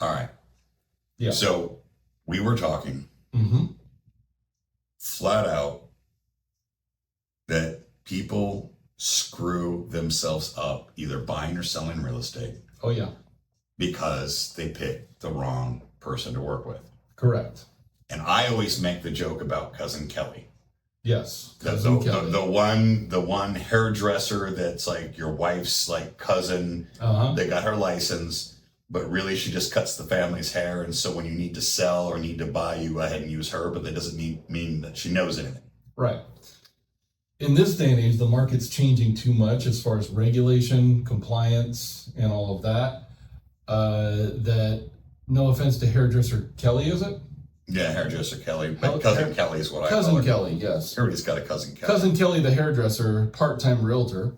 All right. Yeah. So we were talking flat out that people screw themselves up either buying or selling real estate. Oh, yeah. Because they picked the wrong person to work with. Correct. And I always make the joke about Cousin Kelly. Yes. Cousin Kelly. The one hairdresser that's like your wife's like cousin. They got her license, but really she just cuts the family's hair. And so when you need to sell or need to buy, you go ahead and use her, but that doesn't mean that she knows anything. Right. In this day and age, the market's changing too much as far as regulation, compliance, and all of that. That, no offense to hairdresser Kelly, is it? Yeah, hairdresser Kelly. But Cousin Kelly is what I call her. Cousin Kelly, yes. Everybody's got a Cousin Kelly. Cousin Kelly, the hairdresser, part-time realtor.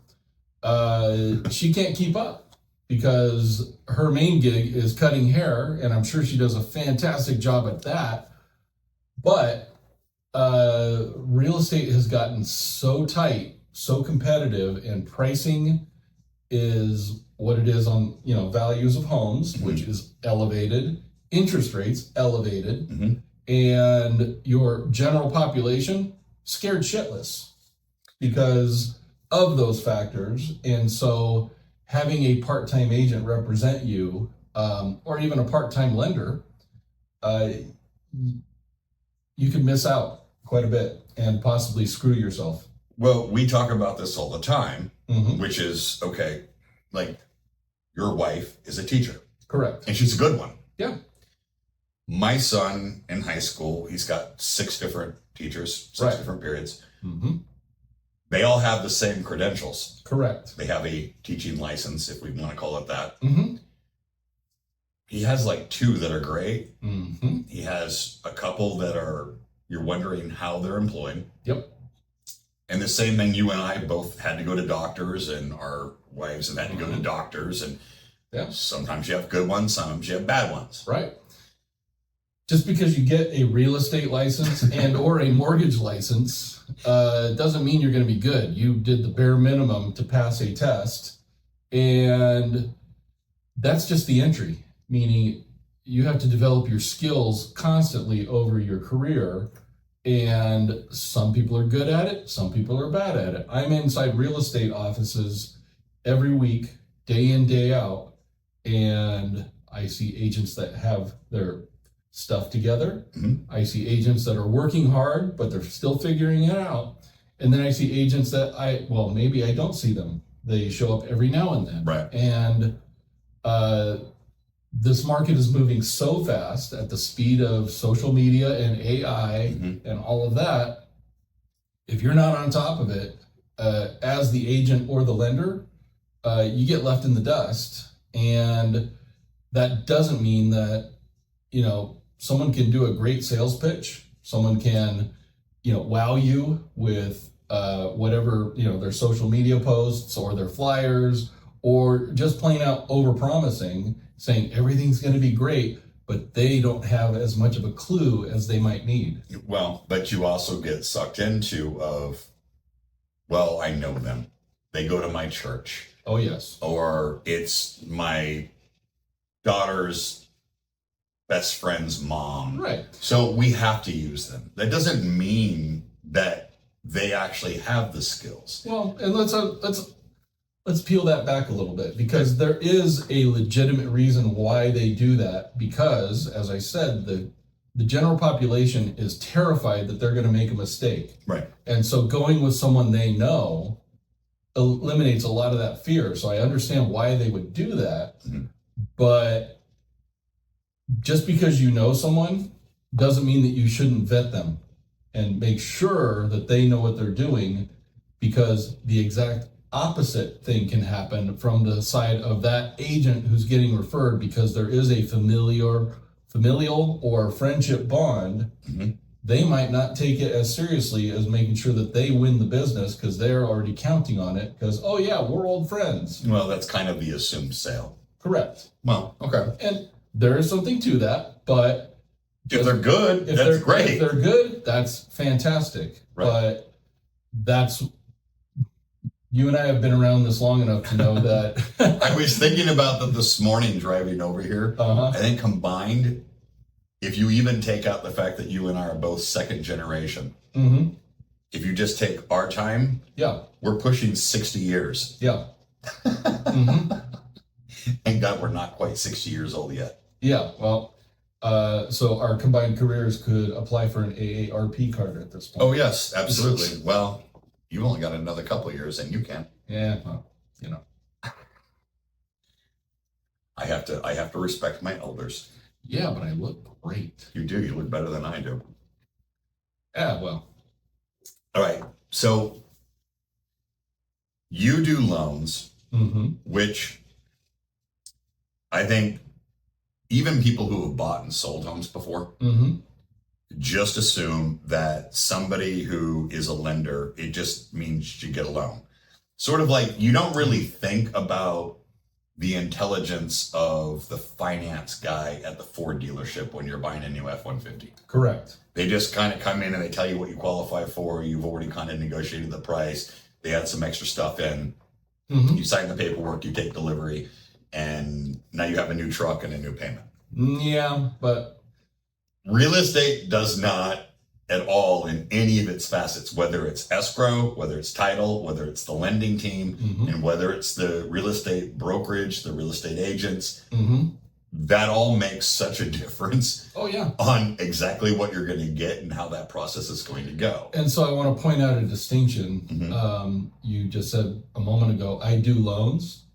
She can't keep up because her main gig is cutting hair, and I'm sure she does a fantastic job at that. But real estate has gotten so tight, so competitive, and pricing is what it is on, values of homes, which is elevated, interest rates elevated, and your general population scared shitless because of those factors. And so having a part-time agent represent you, or even a part-time lender, you can miss out quite a bit and possibly screw yourself. Well, we talk about this all the time, which is, okay, like your wife is a teacher. Correct. And she's a good one. Yeah. My son in high school, he's got 6 different teachers, 6 different periods. They all have the same credentials. Correct. They have a teaching license, if we want to call it that. He has like 2 that are great. He has a couple that are, you're wondering how they're employed. Yep. And the same thing, you and I both had to go to doctors, and our wives have had to go to doctors. And sometimes you have good ones, sometimes you have bad ones. Right. Just because you get a real estate license and or a mortgage license doesn't mean you're going to be good. You did the bare minimum to pass a test, and that's just the entry, meaning you have to develop your skills constantly over your career. And some people are good at it, some people are bad at it. I'm inside real estate offices every week, day in, day out, and I see agents that have their stuff together. I see agents that are working hard, but they're still figuring it out. And then I see agents that maybe I don't see them. They show up every now and then. Right. And this market is moving so fast at the speed of social media and AI and all of that. If you're not on top of it, as the agent or the lender, you get left in the dust. And that doesn't mean that, someone can do a great sales pitch. Someone can, wow you with whatever, their social media posts or their flyers, or just plain out over-promising, saying everything's going to be great, but they don't have as much of a clue as they might need. Well, but you also get sucked into I know them. They go to my church. Oh, yes. Or it's my daughter's best friend's mom. Right. So we have to use them. That doesn't mean that they actually have the skills. Well, and let's peel that back a little bit, because there is a legitimate reason why they do that. Because, as I said, the general population is terrified that they're going to make a mistake. Right. And so going with someone they know eliminates a lot of that fear. So I understand why they would do that. But just because you know someone doesn't mean that you shouldn't vet them and make sure that they know what they're doing, because the exact opposite thing can happen from the side of that agent who's getting referred, because there is a familial or friendship bond. They might not take it as seriously as making sure that they win the business, because they're already counting on it because, oh yeah, we're old friends. Well, that's kind of the assumed sale. Correct. Well, okay. And there is something to that, but if they're good, that's great. If they're good, that's fantastic. Right. But that's You and I have been around this long enough to know that. I was thinking about that this morning driving over here. I think combined, if you even take out the fact that you and I are both second generation, if you just take our time, we're pushing 60 years. Yeah. And God, we're not quite 60 years old yet. Yeah, well, so our combined careers could apply for an AARP card at this point. Oh, yes, absolutely. Well, you've only got another couple of years and you can. Yeah, well, you know. I have to respect my elders. Yeah, but I look great. You do. You look better than I do. Yeah, well. All right. So you do loans, which I think even people who have bought and sold homes before just assume that somebody who is a lender, it just means you get a loan. Sort of like you don't really think about the intelligence of the finance guy at the Ford dealership when you're buying a new F-150. Correct. They just kind of come in and they tell you what you qualify for. You've already kind of negotiated the price. They add some extra stuff in. You sign the paperwork, you take delivery, and now you have a new truck and a new payment. Yeah, but real estate does not at all in any of its facets, whether it's escrow, whether it's title, whether it's the lending team, and whether it's the real estate brokerage, the real estate agents, that all makes such a difference on exactly what you're going to get and how that process is going to go. And so I want to point out a distinction. You just said a moment ago, I do loans.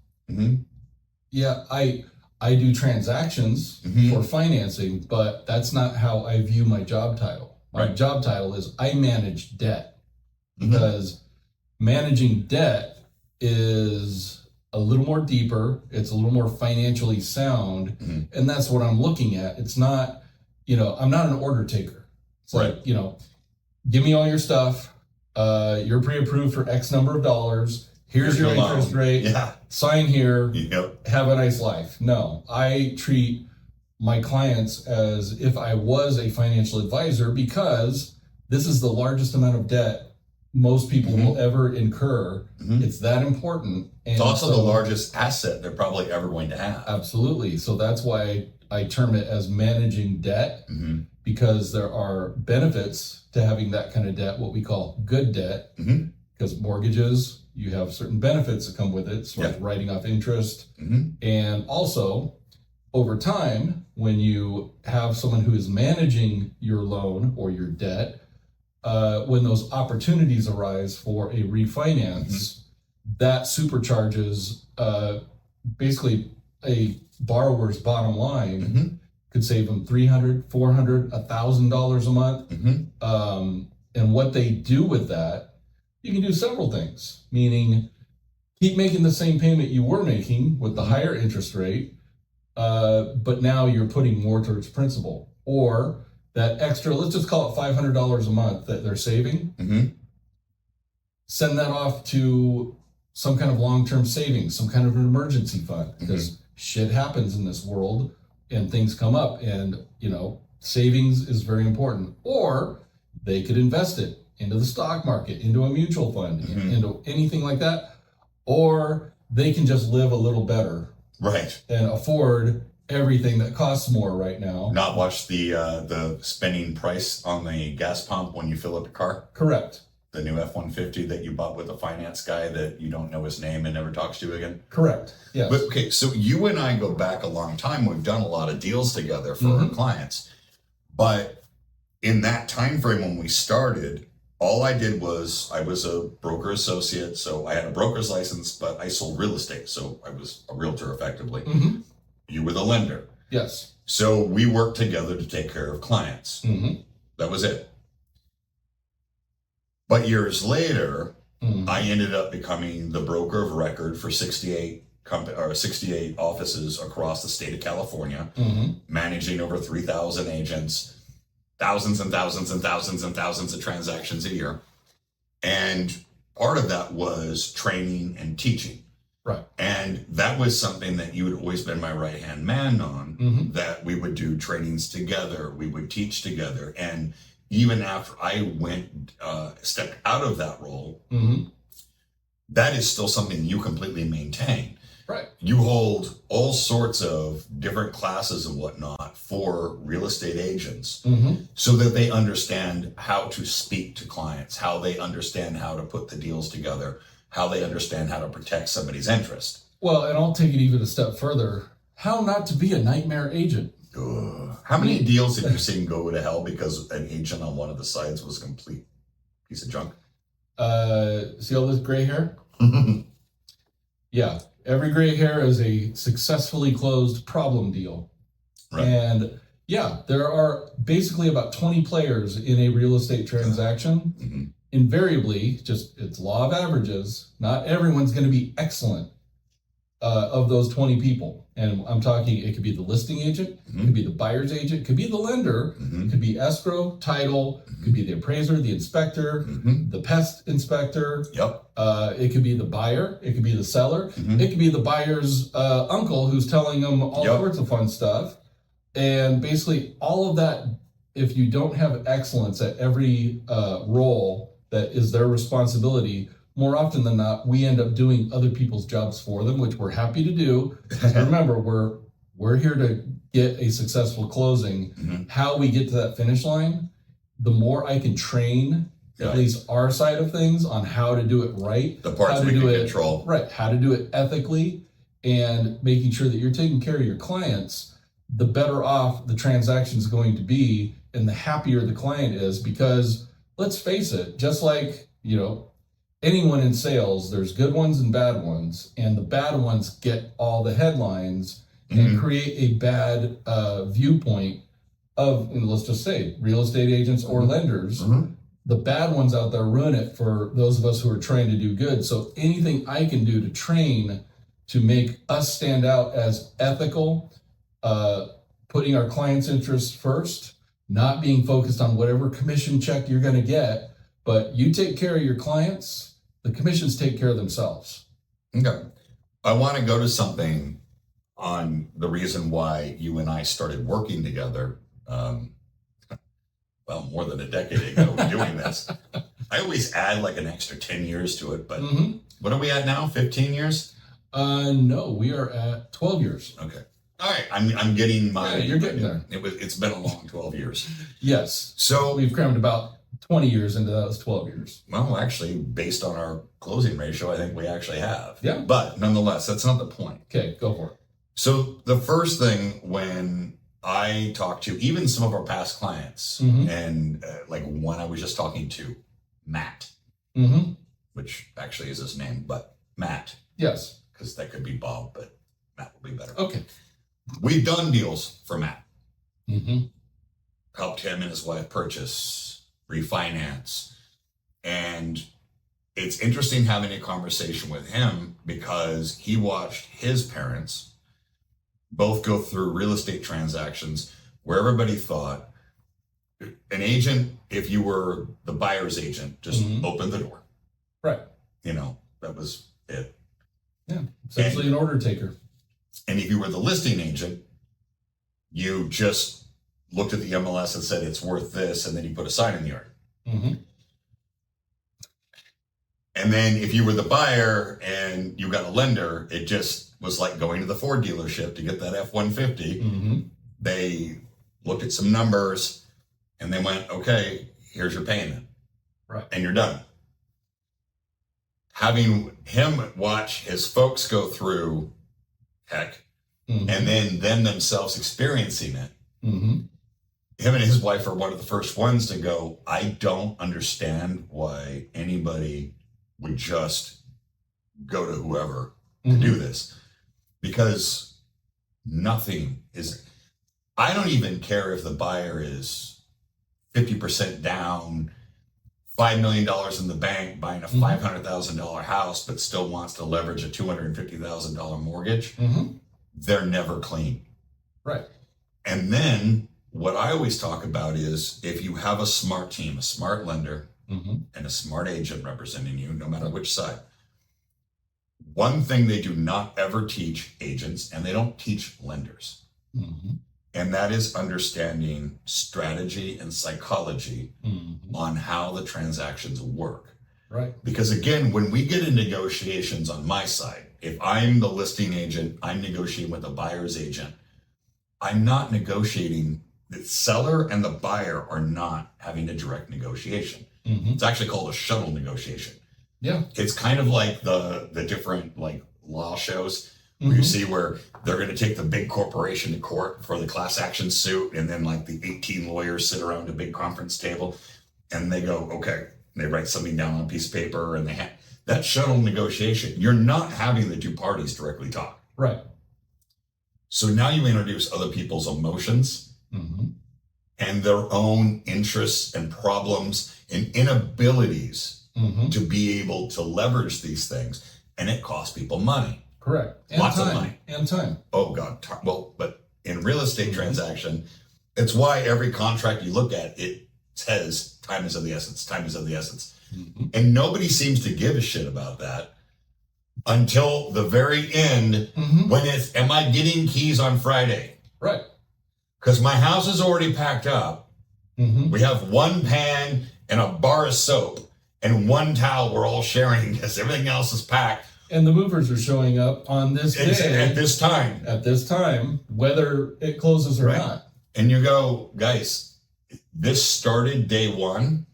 Yeah, I do transactions for financing, but that's not how I view my job title. My job title is I manage debt, because managing debt is a little more deeper. It's a little more financially sound. And that's what I'm looking at. It's not, I'm not an order taker. It's like, give me all your stuff. You're pre-approved for X number of dollars. Here's your interest rate. Sign here. Have a nice life. No, I treat my clients as if I was a financial advisor, because this is the largest amount of debt most people will ever incur. It's that important. And it's also the largest asset they're probably ever going to have. Absolutely. So that's why I term it as managing debt, because there are benefits to having that kind of debt, what we call good debt, because mortgages, you have certain benefits that come with it, so like writing off interest. And also, over time, when you have someone who is managing your loan or your debt, when those opportunities arise for a refinance, that supercharges basically a borrower's bottom line. Could save them $300, $400, $1,000 a month. And what they do with that, you can do several things, meaning keep making the same payment you were making with the higher interest rate, but now you're putting more towards principal. Or that extra, let's just call it $500 a month that they're saving, send that off to some kind of long-term savings, some kind of an emergency fund, because shit happens in this world and things come up, and savings is very important. Or they could invest it into the stock market, into a mutual fund, into anything like that. Or they can just live a little better, and afford everything that costs more right now. Not watch the spending price on the gas pump when you fill up your car. Correct. The new F-150 that you bought with a finance guy that you don't know his name and never talks to you again. Correct. Yes. But okay, so you and I go back a long time. We've done a lot of deals together for our clients. But in that time frame when we started, all I did was I was a broker associate. So I had a broker's license, but I sold real estate. So I was a realtor effectively. You were the lender. Yes. So we worked together to take care of clients. That was it. But years later, I ended up becoming the broker of record for 68 offices across the state of California, managing over 3,000 agents, thousands and thousands and thousands and thousands of transactions a year. And part of that was training and teaching. Right. And that was something that you had always been my right-hand man on, that we would do trainings together, we would teach together. And even after I stepped out of that role, that is still something you completely maintain. Right. You hold all sorts of different classes and whatnot for real estate agents so that they understand how to speak to clients, how they understand how to put the deals together, how they understand how to protect somebody's interest. Well, and I'll take it even a step further. How not to be a nightmare agent. How many deals have you seen go to hell because an agent on one of the sides was a complete piece of junk? See all this gray hair? Yeah. Every gray hair is a successfully closed problem deal. Right. And yeah, there are basically about 20 players in a real estate transaction. Invariably, just it's law of averages, not everyone's going to be excellent of those 20 people. And I'm talking, it could be the listing agent, it could be the buyer's agent, it could be the lender, it could be escrow, title, it could be the appraiser, the inspector, the pest inspector. It could be the buyer, it could be the seller, it could be the buyer's uncle who's telling them all sorts of fun stuff. And basically all of that, if you don't have excellence at every role that is their responsibility, more often than not, we end up doing other people's jobs for them, which we're happy to do. Remember, we're here to get a successful closing. How we get to that finish line, the more I can train at least our side of things on how to do it right, the parts we can control, right? How to do it ethically, and making sure that you're taking care of your clients. The better off the transaction is going to be, and the happier the client is. Because let's face it, just like anyone in sales, there's good ones and bad ones, and the bad ones get all the headlines and create a bad viewpoint of, and let's just say, real estate agents or lenders. The bad ones out there ruin it for those of us who are trying to do good. So anything I can do to train to make us stand out as ethical, putting our clients' interests first, not being focused on whatever commission check you're going to get, but you take care of your clients, the commissions take care of themselves. Okay. I want to go to something on the reason why you and I started working together. Well, more than a decade ago doing this. I always add like an extra 10 years to it, but what are we at now? 15 years? No, we are at 12 years. Okay. All right. I'm getting my... Yeah, you're getting there. It's been a long 12 years. Yes. So we've crammed about 20 years into those 12 years. Well, actually, based on our closing ratio, I think we actually have. Yeah. But nonetheless, that's not the point. Okay, go for it. So the first thing when I talk to even some of our past clients, and like one I was just talking to, Matt, which actually is his name, but Matt. Yes. Because that could be Bob, but Matt will be better. Okay. We've done deals for Matt. Helped him and his wife purchase, refinance. And it's interesting having a conversation with him because he watched his parents both go through real estate transactions where everybody thought an agent, if you were the buyer's agent, just open the door. Right. That was it. Yeah. Essentially an order taker. And if you were the listing agent, you just looked at the MLS and said, it's worth this. And then you put a sign in the yard. And then if you were the buyer and you got a lender, it just was like going to the Ford dealership to get that F-150. They looked at some numbers and they went, okay, here's your payment. Right. And you're done. Having him watch his folks go through heck, and then them themselves experiencing it. Him and his wife are one of the first ones to go, I don't understand why anybody would just go to whoever to do this. Because nothing is, I don't even care if the buyer is 50% down, $5 million in the bank, buying a $500,000 house, but still wants to leverage a $250,000 mortgage. They're never clean. Right. And then what I always talk about is if you have a smart team, a smart lender, and a smart agent representing you, no matter which side, one thing they do not ever teach agents, and they don't teach lenders, and that is understanding strategy and psychology on how the transactions work. Right. Because again, when we get in negotiations on my side, if I'm the listing agent, I'm negotiating with the buyer's agent. I'm not negotiating. The seller and the buyer are not having a direct negotiation. Mm-hmm. It's actually called a shuttle negotiation. Yeah. It's kind of like the different like law shows where you see where they're going to take the big corporation to court for the class action suit, and then like the 18 lawyers sit around a big conference table and they go, okay, they write something down on a piece of paper, and that shuttle negotiation, you're not having the two parties directly talk. Right. So now you introduce other people's emotions and their own interests and problems and inabilities to be able to leverage these things, and it costs people money. Correct. And lots time. of money. And time. Oh God. Well, but in real estate transaction, it's why every contract you look at, it says time is of the essence, time is of the essence. And nobody seems to give a shit about that until the very end when it's, am I getting keys on Friday? Right. Because my house is already packed up. We have one pan and a bar of soap and one towel we're all sharing because everything else is packed. And the movers are showing up on this day. At this time. At this time, whether it closes or not. And you go, guys, this started day one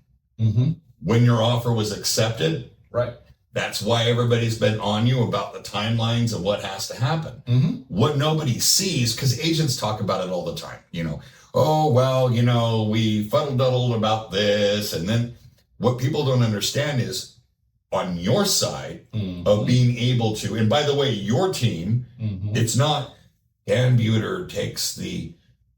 when your offer was accepted. Right. That's why everybody's been on you about the timelines of what has to happen. What nobody sees, because agents talk about it all the time. You know, oh, well, you know, we fuddle-duddled about this. And then what people don't understand is on your side of being able to, and by the way, your team, it's not Dan Buter takes the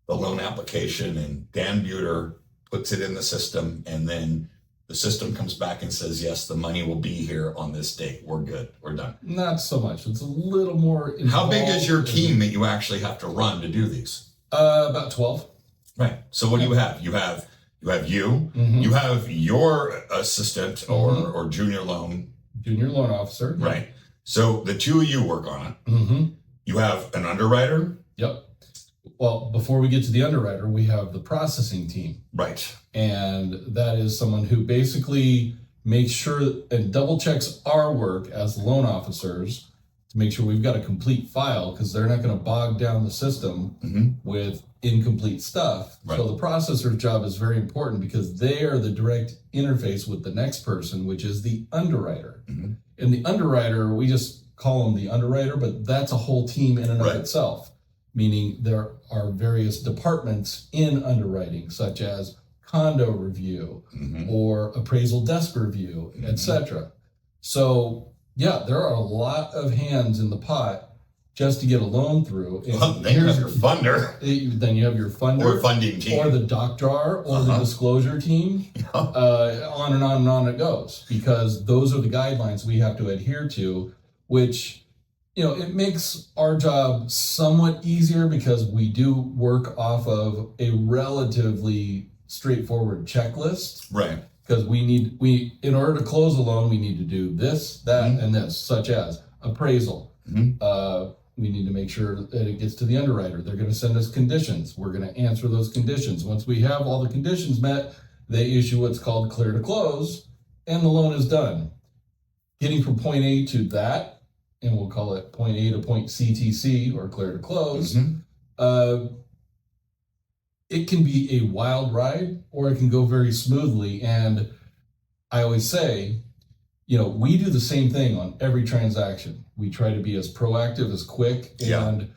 loan application and Dan Buter puts it in the system, and then the system comes back and says, yes, the money will be here on this date. We're good. We're done. Not so much. It's a little more involved. How big is your team that you actually have to run to do these? About 12. Right. So what do you have? You have you, you have your assistant or junior loan officer. Right. So the two of you work on it. You have an underwriter. Yep. Well, before we get to the underwriter, we have the processing team. Right. And that is someone who basically makes sure and double checks our work as loan officers to make sure we've got a complete file, because they're not going to bog down the system with incomplete stuff. Right. So the processor's job is very important because they are the direct interface with the next person, which is the underwriter. And the underwriter, we just call him the underwriter, but that's a whole team in and of itself. Meaning there are various departments in underwriting, such as condo review or appraisal desk review, etc. So yeah, there are a lot of hands in the pot just to get a loan through. And then you have your funder. Then you have your funder. Or funding team. Or the doc drawer or the disclosure team. On and on and on it goes. Because those are the guidelines we have to adhere to, which, you know, it makes our job somewhat easier because we do work off of a relatively straightforward checklist. Right. Because in order to close a loan, we need to do this, that, and this, such as appraisal. We need to make sure that it gets to the underwriter. They're going to send us conditions. We're going to answer those conditions. Once we have all the conditions met, they issue what's called clear to close, and the loan is done. Getting from point A to that, and we'll call it point A to point CTC, or clear to close, it can be a wild ride, or it can go very smoothly. And I always say, you know, we do the same thing on every transaction. We try to be as proactive, as quick, and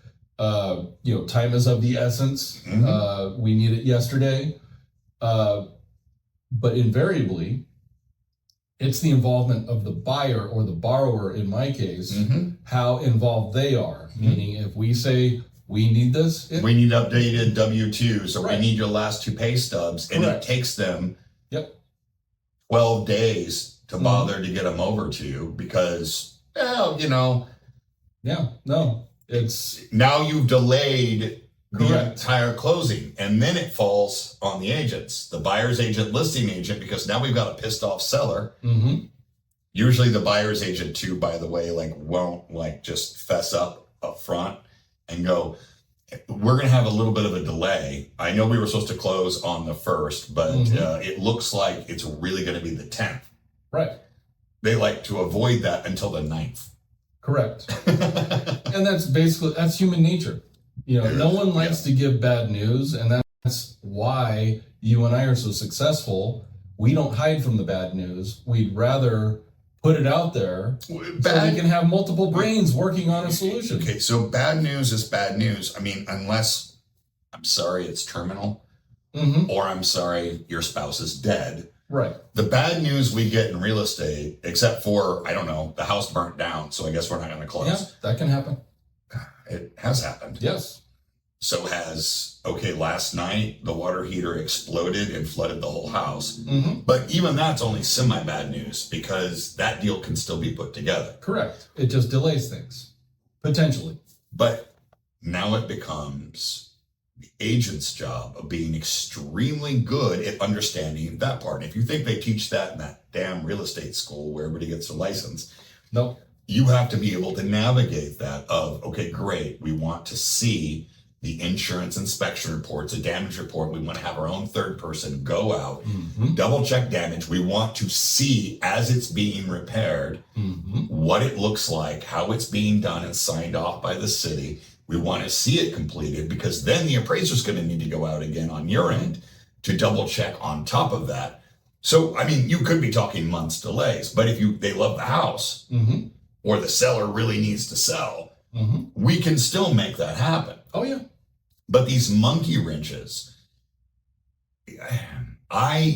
you know, time is of the essence. We need it yesterday, but invariably, it's the involvement of the buyer or the borrower, in my case, how involved they are. Meaning, if we say we need this, we need updated W-2s, or we need your last two pay stubs, and it takes them 12 days to bother to get them over to you because, well, you know. It's now you've delayed the entire closing, and then it falls on the agents, the buyer's agent, listing agent, because now we've got a pissed off seller. Usually the buyer's agent too, by the way, like won't like just fess up front and go, we're going to have a little bit of a delay. I know we were supposed to close on the 1st, but it looks like it's really going to be the 10th. Right. they like to avoid that until the 9th. Correct. And that's human nature. No one likes to give bad news, and that's why you and I are so successful. We don't hide from the bad news. We'd rather put it out there so we can have multiple brains working on a solution. Okay, so bad news is bad news. I mean, unless, I'm sorry, it's terminal, or I'm sorry, your spouse is dead. Right. The bad news we get in real estate, except for, I don't know, the house burnt down, so I guess we're not going to close. Yeah, that can happen. It has happened. Yes. So last night, the water heater exploded and flooded the whole house. But even that's only semi-bad news because that deal can still be put together. Correct. It just delays things, potentially. But now it becomes the agent's job of being extremely good at understanding that part. If you think they teach that in that damn real estate school where everybody gets a license, nope. You have to be able to navigate that of, okay, great, we want to see the insurance inspection reports, a damage report. We want to have our own third person go out, double check damage. We want to see as it's being repaired, what it looks like, how it's being done and signed off by the city. We want to see it completed because then the appraiser's going to need to go out again on your end to double check on top of that. So, I mean, you could be talking months delays, but if they love the house or the seller really needs to sell, we can still make that happen. Oh, yeah. But these monkey wrenches, I'm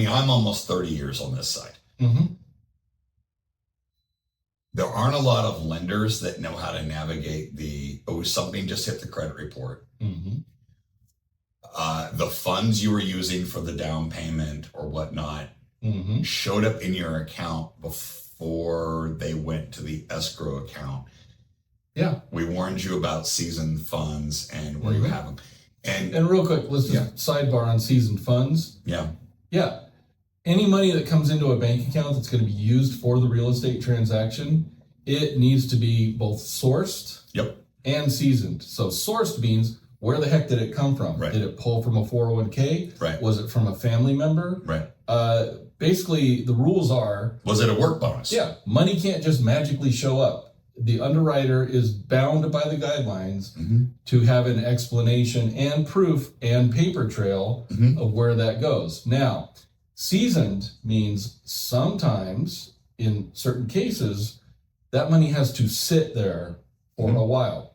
almost 30 years on this side. There aren't a lot of lenders that know how to navigate something just hit the credit report. The funds you were using for the down payment or whatnot showed up in your account before they went to the escrow account. Yeah. We warned you about seasoned funds and where you have them. And real quick, let's just sidebar on seasoned funds. Yeah. Yeah. Any money that comes into a bank account that's going to be used for the real estate transaction, it needs to be both sourced and seasoned. So sourced means where the heck did it come from? Right. Did it pull from a 401k? Right. Was it from a family member? Right. Basically, the rules are... Was it a work bonus? Yeah. Money can't just magically show up. The underwriter is bound by the guidelines to have an explanation and proof and paper trail of where that goes. Now, seasoned means sometimes, in certain cases, that money has to sit there for a while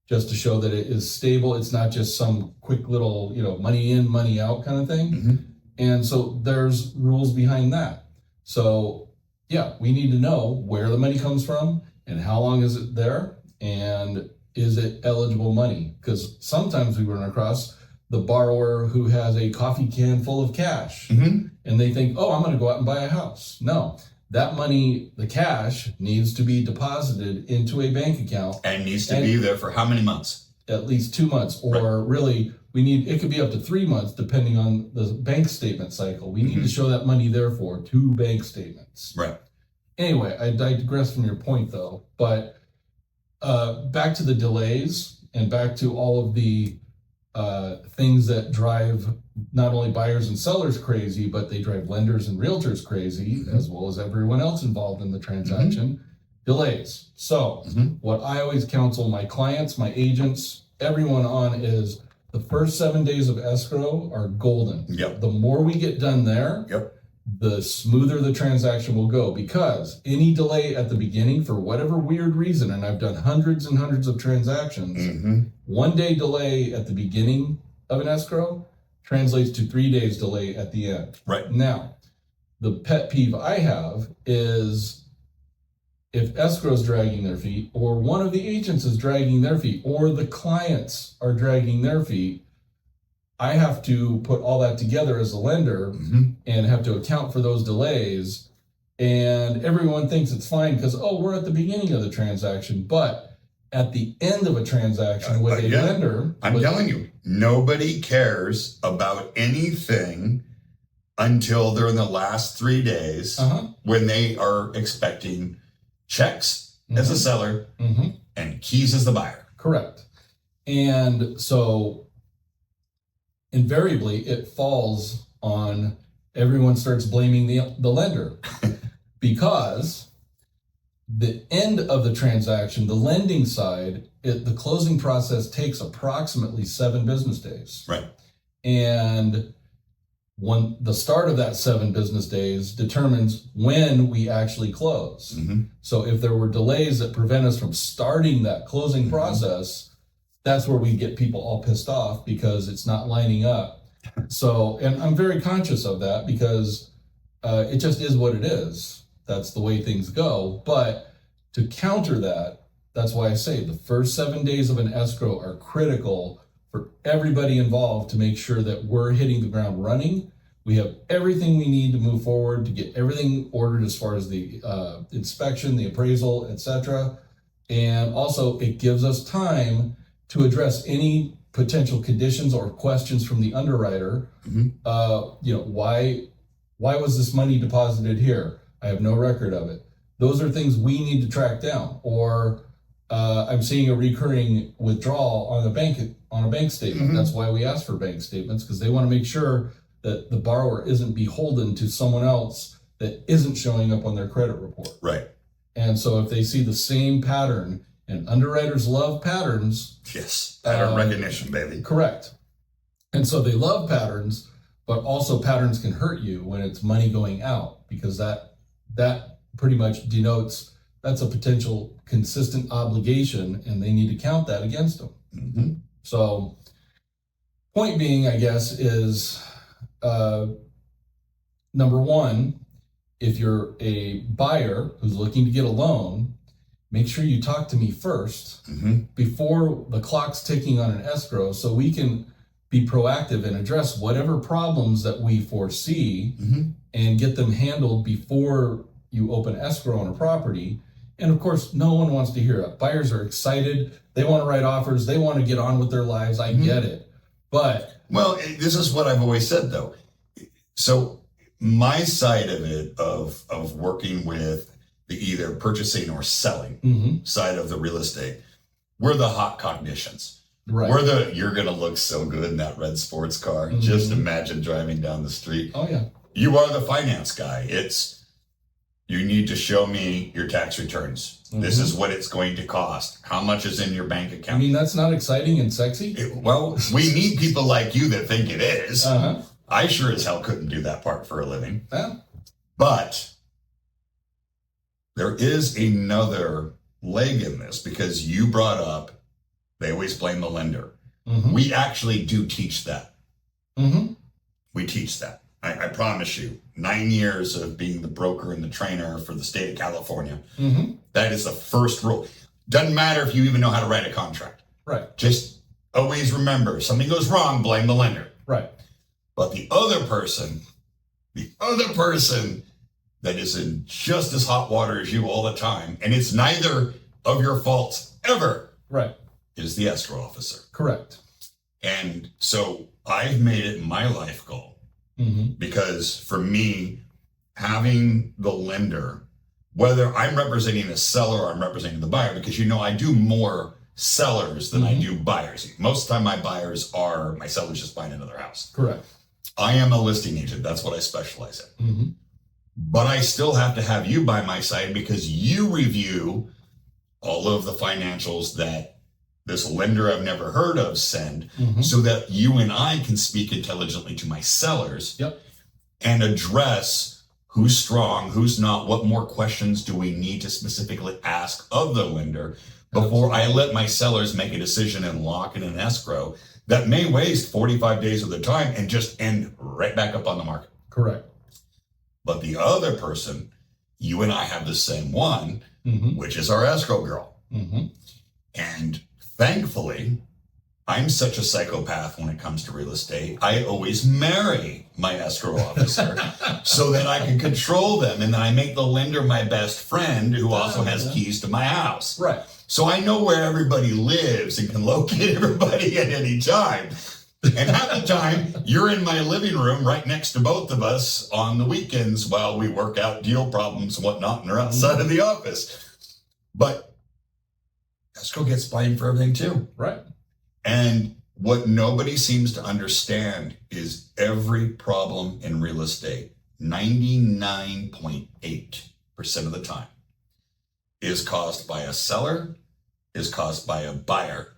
just to show that it is stable. It's not just some quick little, money in, money out kind of thing. And so there's rules behind that. So, yeah, we need to know where the money comes from and how long is it there and is it eligible money? Because sometimes we run across the borrower who has a coffee can full of cash and they think, oh, I'm going to go out and buy a house. No, that money, the cash, needs to be deposited into a bank account. And needs to be there for how many months? At least 2 months, or really, it could be up to 3 months depending on the bank statement cycle. We need to show that money there for 2 bank statements. Right. Anyway, I digress from your point though, but back to the delays and back to all of the things that drive not only buyers and sellers crazy, but they drive lenders and realtors crazy, as well as everyone else involved in the transaction, delays. So what I always counsel my clients, my agents, everyone on is the first 7 days of escrow are golden. Yep. The more we get done there, the smoother the transaction will go, because any delay at the beginning for whatever weird reason, and I've done hundreds and hundreds of transactions, 1 day delay at the beginning of an escrow translates to 3 days delay at the end. Right. Now, the pet peeve I have is if escrow's dragging their feet, or one of the agents is dragging their feet, or the clients are dragging their feet, I have to put all that together as a lender and have to account for those delays. And everyone thinks it's fine because, we're at the beginning of the transaction. But at the end of a transaction with a lender... I'm telling you, nobody cares about anything until they're in the last 3 days when they are expecting checks as a seller and keys as the buyer. Correct. And so... invariably, it falls on everyone starts blaming the lender because the end of the transaction, the lending side, the closing process takes approximately 7 business days. Right. And the start of that 7 business days determines when we actually close. Mm-hmm. So if there were delays that prevent us from starting that closing mm-hmm. process, that's where we get people all pissed off because it's not lining up. So, and I'm very conscious of that because it just is what it is. That's the way things go. But to counter that, that's why I say the first 7 days of an escrow are critical for everybody involved to make sure that we're hitting the ground running. We have everything we need to move forward, to get everything ordered as far as the inspection, the appraisal, etc. And also it gives us time to address any potential conditions or questions from the underwriter. Mm-hmm. Why was this money deposited here? I have no record of it. Those are things we need to track down. Or I'm seeing a recurring withdrawal on a bank statement. Mm-hmm. That's why we ask for bank statements, because they want to make sure that the borrower isn't beholden to someone else that isn't showing up on their credit report. Right. And so if they see the same pattern, and underwriters love patterns. Yes, pattern recognition, baby. Correct. And so they love patterns, but also patterns can hurt you when it's money going out, because that pretty much denotes that's a potential consistent obligation, and they need to count that against them. Mm-hmm. So point being, I guess, is number one, if you're a buyer who's looking to get a loan, make sure you talk to me first mm-hmm. before the clock's ticking on an escrow, so we can be proactive and address whatever problems that we foresee mm-hmm. and get them handled before you open escrow on a property. And of course, no one wants to hear it. Buyers are excited. They want to write offers. They want to get on with their lives. I get it. But well, this is what I've always said, though. So my side of it, of working with the either purchasing or selling side of the real estate, we're the hot cognitions. Right. We're you're going to look so good in that red sports car. Just imagine driving down the street. Oh, yeah. You are the finance guy. You need to show me your tax returns. This is what it's going to cost. How much is in your bank account? I mean, that's not exciting and sexy? Well, we need people like you that think it is. Uh-huh. I sure as hell couldn't do that part for a living. Yeah. But there is another leg in this, because you brought up, they always blame the lender. Mm-hmm. We actually do teach that. Mm-hmm. We teach that. I promise you, 9 years of being the broker and the trainer for the state of California, that is the first rule. Doesn't matter if you even know how to write a contract. Right. Just always remember, if something goes wrong, blame the lender. Right. But the other person that is in just as hot water as you all the time, and it's neither of your fault ever, right, is the escrow officer. Correct. And so I've made it my life goal, because for me, having the lender, whether I'm representing a seller or I'm representing the buyer, because I do more sellers than I do buyers. Most of the time my buyers are my sellers just buying another house. Correct. I am a listing agent. That's what I specialize in. But I still have to have you by my side, because you review all of the financials that this lender I've never heard of send, so that you and I can speak intelligently to my sellers and address who's strong, who's not, what more questions do we need to specifically ask of the lender before I let my sellers make a decision and lock in an escrow that may waste 45 days of their time and just end right back up on the market. Correct. But the other person, you and I have the same one, which is our escrow girl. And thankfully, I'm such a psychopath when it comes to real estate. I always marry my escrow officer so that I can control them. And then I make the lender my best friend, who also has keys to my house. Right. So I know where everybody lives and can locate everybody at any time. And half the time, you're in my living room right next to both of us on the weekends while we work out deal problems and whatnot, and are outside of the office. But escrow gets blamed for everything too. Right. And What nobody seems to understand is every problem in real estate, 99.8% of the time, is caused by a seller, is caused by a buyer,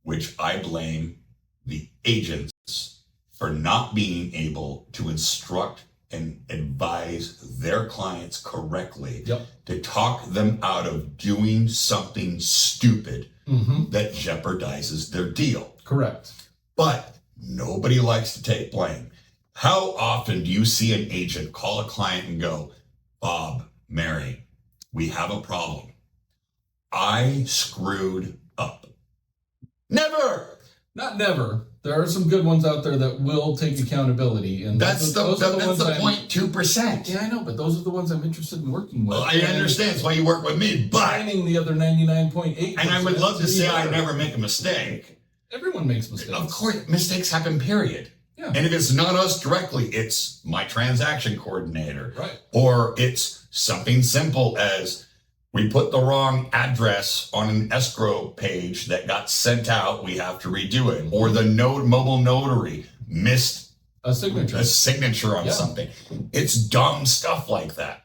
which I blame the agents for not being able to instruct and advise their clients correctly, to talk them out of doing something stupid that jeopardizes their deal. Correct. But nobody likes to take blame. How often do you see an agent call a client and go, Bob, Mary, we have a problem. I screwed up. Never. Not never. There are some good ones out there that will take accountability, and that's the 0.2%. Yeah, I know, but those are the ones I'm interested in working with. Well, I understand. That's why you work with me. But finding the other 99.8%. And I would love to say I never make a mistake. Everyone makes mistakes. Of course, mistakes happen, period. Yeah. And if it's not us directly, it's my transaction coordinator. Right. Or it's something simple as we put the wrong address on an escrow page that got sent out. We have to redo it. Or the mobile notary missed a signature on something. It's dumb stuff like that.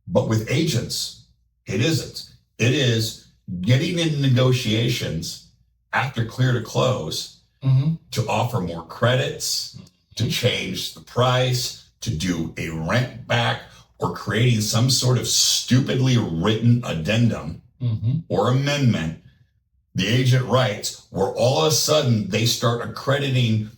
But with agents, it isn't. It is getting in negotiations after clear to close to offer more credits, to change the price, to do a rent back, or creating some sort of stupidly written addendum or amendment, the agent writes, where all of a sudden they start accrediting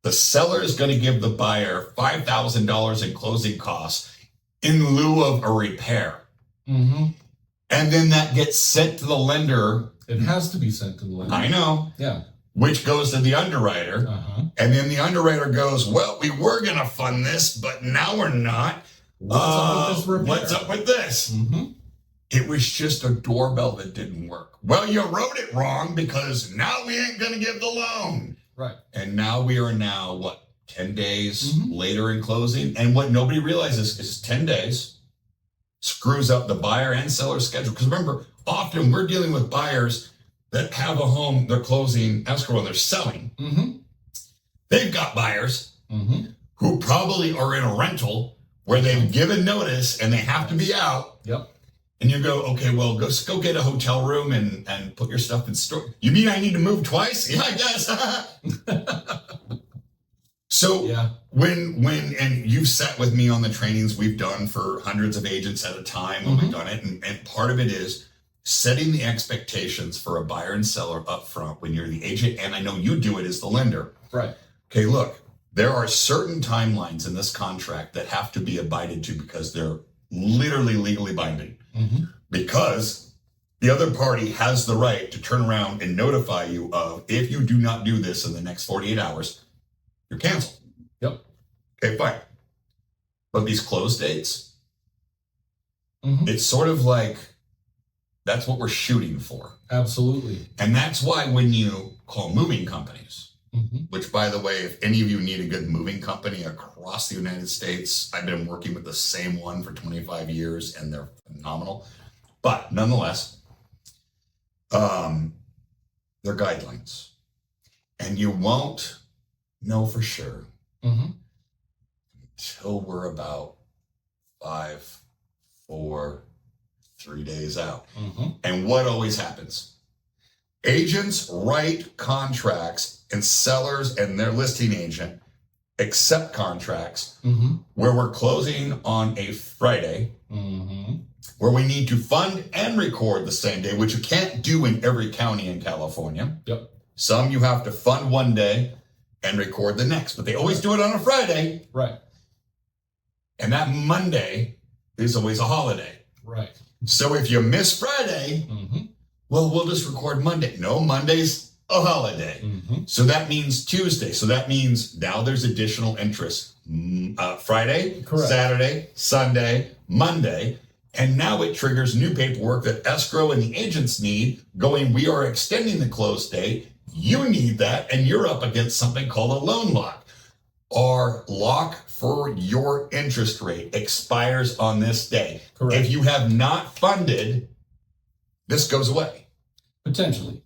the seller is going to give the buyer $5,000 in closing costs in lieu of a repair. And then that gets sent to the lender. It has to be sent to the lender. I know. Yeah. Which goes to the underwriter. And then the underwriter goes, well, we were going to fund this, but now we're not. What's up with this? It was just a doorbell that didn't work. Well, you wrote it wrong because now we ain't going to give the loan. Right. And now we are 10 days later in closing. And what nobody realizes is 10 days screws up the buyer and seller schedule. Because remember, often we're dealing with buyers that have a home, they're closing escrow and they're selling. They've got buyers who probably are in a rental where they've given notice and they have to be out. And you go, okay, well, go get a hotel room and put your stuff in store. You mean I need to move twice? Yeah, I guess. So when and you've sat with me on the trainings we've done for hundreds of agents at a time when we've done it. And part of it is setting the expectations for a buyer and seller up front when you're the agent. And I know you do it as the lender. Right. Okay, look. There are certain timelines in this contract that have to be abided to because they're literally legally binding. Because the other party has the right to turn around and notify you of, if you do not do this in the next 48 hours, you're canceled. Okay, fine. But these close dates, it's sort of like, that's what we're shooting for. Absolutely. And that's why when you call moving companies, which, by the way, if any of you need a good moving company across the United States, I've been working with the same one for 25 years, and they're phenomenal. But nonetheless, they're guidelines. And you won't know for sure until we're about 5, 4, 3 days out. And what always happens? Agents write contracts and sellers and their listing agent accept contracts where we're closing on a Friday, where we need to fund and record the same day, which you can't do in every county in California. Some you have to fund one day and record the next, but they always do it on a Friday. Right. And that Monday is always a holiday. Right. So if you miss Friday, well, we'll just record Monday. No, Monday's a holiday. So that means Tuesday. So that means now there's additional interest. Friday, Saturday, Sunday, Monday. And now it triggers new paperwork that escrow and the agents need going, we are extending the close date. You need that. And you're up against something called a loan lock. Our lock for your interest rate expires on this day. If you have not funded, this goes away. Potentially.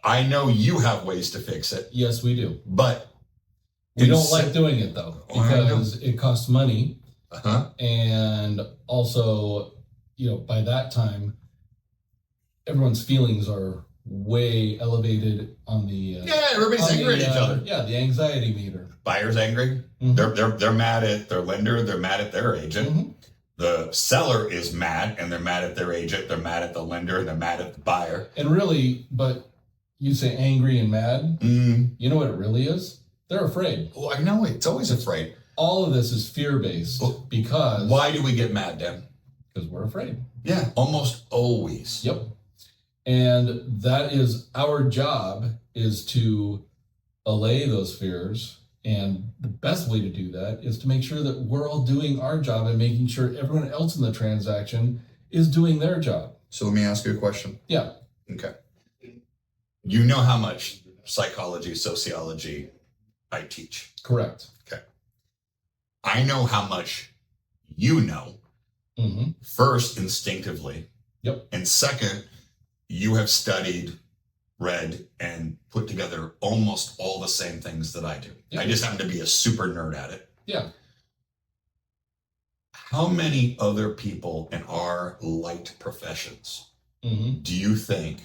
I know you have ways to fix it, Yes, we do. but we don't like doing it though, because it costs money. And also, by that time, everyone's feelings are way elevated on the everybody's angry at each other. The anxiety meter. Buyer's angry. They're mad at their lender. They're mad at their agent. The seller is mad, and they're mad at their agent. They're mad at the lender, and they're mad at the buyer. And really, but you say angry and mad. You know what it really is? They're afraid. Oh, I know. It's always afraid. All of this is fear-based because... Why do we get mad, Dan? Because we're afraid. Yeah, almost always. Yep. And that is our job, is to allay those fears. And the best way to do that is to make sure that we're all doing our job and making sure everyone else in the transaction is doing their job. So let me ask you a question. Yeah. Okay. You know how much psychology, sociology I teach. Correct. Okay. I know how much you know. First, instinctively. Yep. And second, you have studied, read, and put together almost all the same things that I do. Yep. I just happen to be a super nerd at it. Yeah. How many other people in our light professions do you think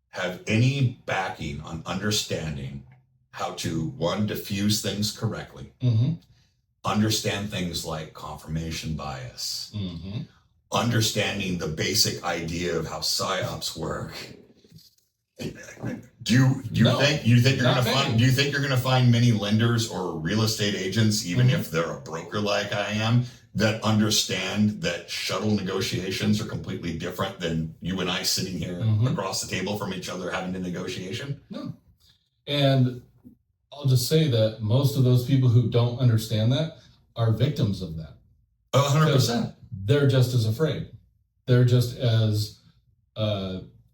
have any backing on understanding how to, one, diffuse things correctly, understand things like confirmation bias, understanding the basic idea of how psyops work? Do you think you're gonna find many lenders or real estate agents, even if they're a broker like I am, that understand that shuttle negotiations are completely different than you and I sitting here across the table from each other having a negotiation? No. And I'll just say that most of those people who don't understand that are victims of that. 100%. They're just as afraid. They're just as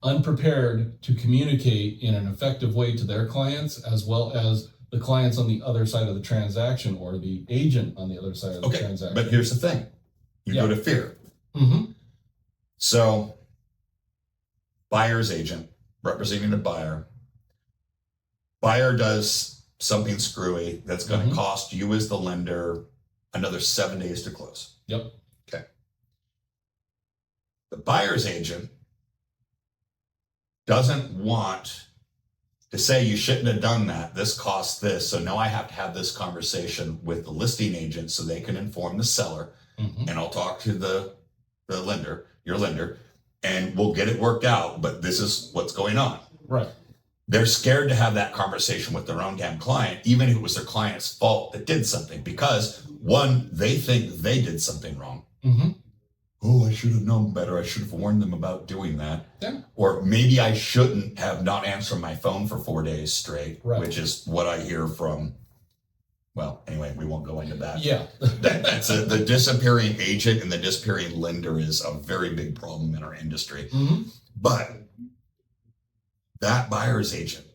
unprepared to communicate in an effective way to their clients, as well as the clients on the other side of the transaction, or the agent on the other side of the transaction. But here's the thing. You go to fear. So, buyer's agent representing a buyer. Buyer does something screwy that's going to cost you as the lender another 7 days to close. Yep. Okay. The buyer's agent doesn't want to say, you shouldn't have done that. This costs this. So now I have to have this conversation with the listing agent so they can inform the seller. And I'll talk to the lender, your lender, and we'll get it worked out. But this is what's going on. Right. They're scared to have that conversation with their own damn client, even if it was their client's fault that did something, because one, they think they did something wrong. Oh, I should have known better. I should have warned them about doing that. Yeah. Or maybe I shouldn't have not answered my phone for 4 days straight, which is what I hear from, well, anyway, we won't go into that. Yeah. That's the disappearing agent and the disappearing lender is a very big problem in our industry. But that buyer's agent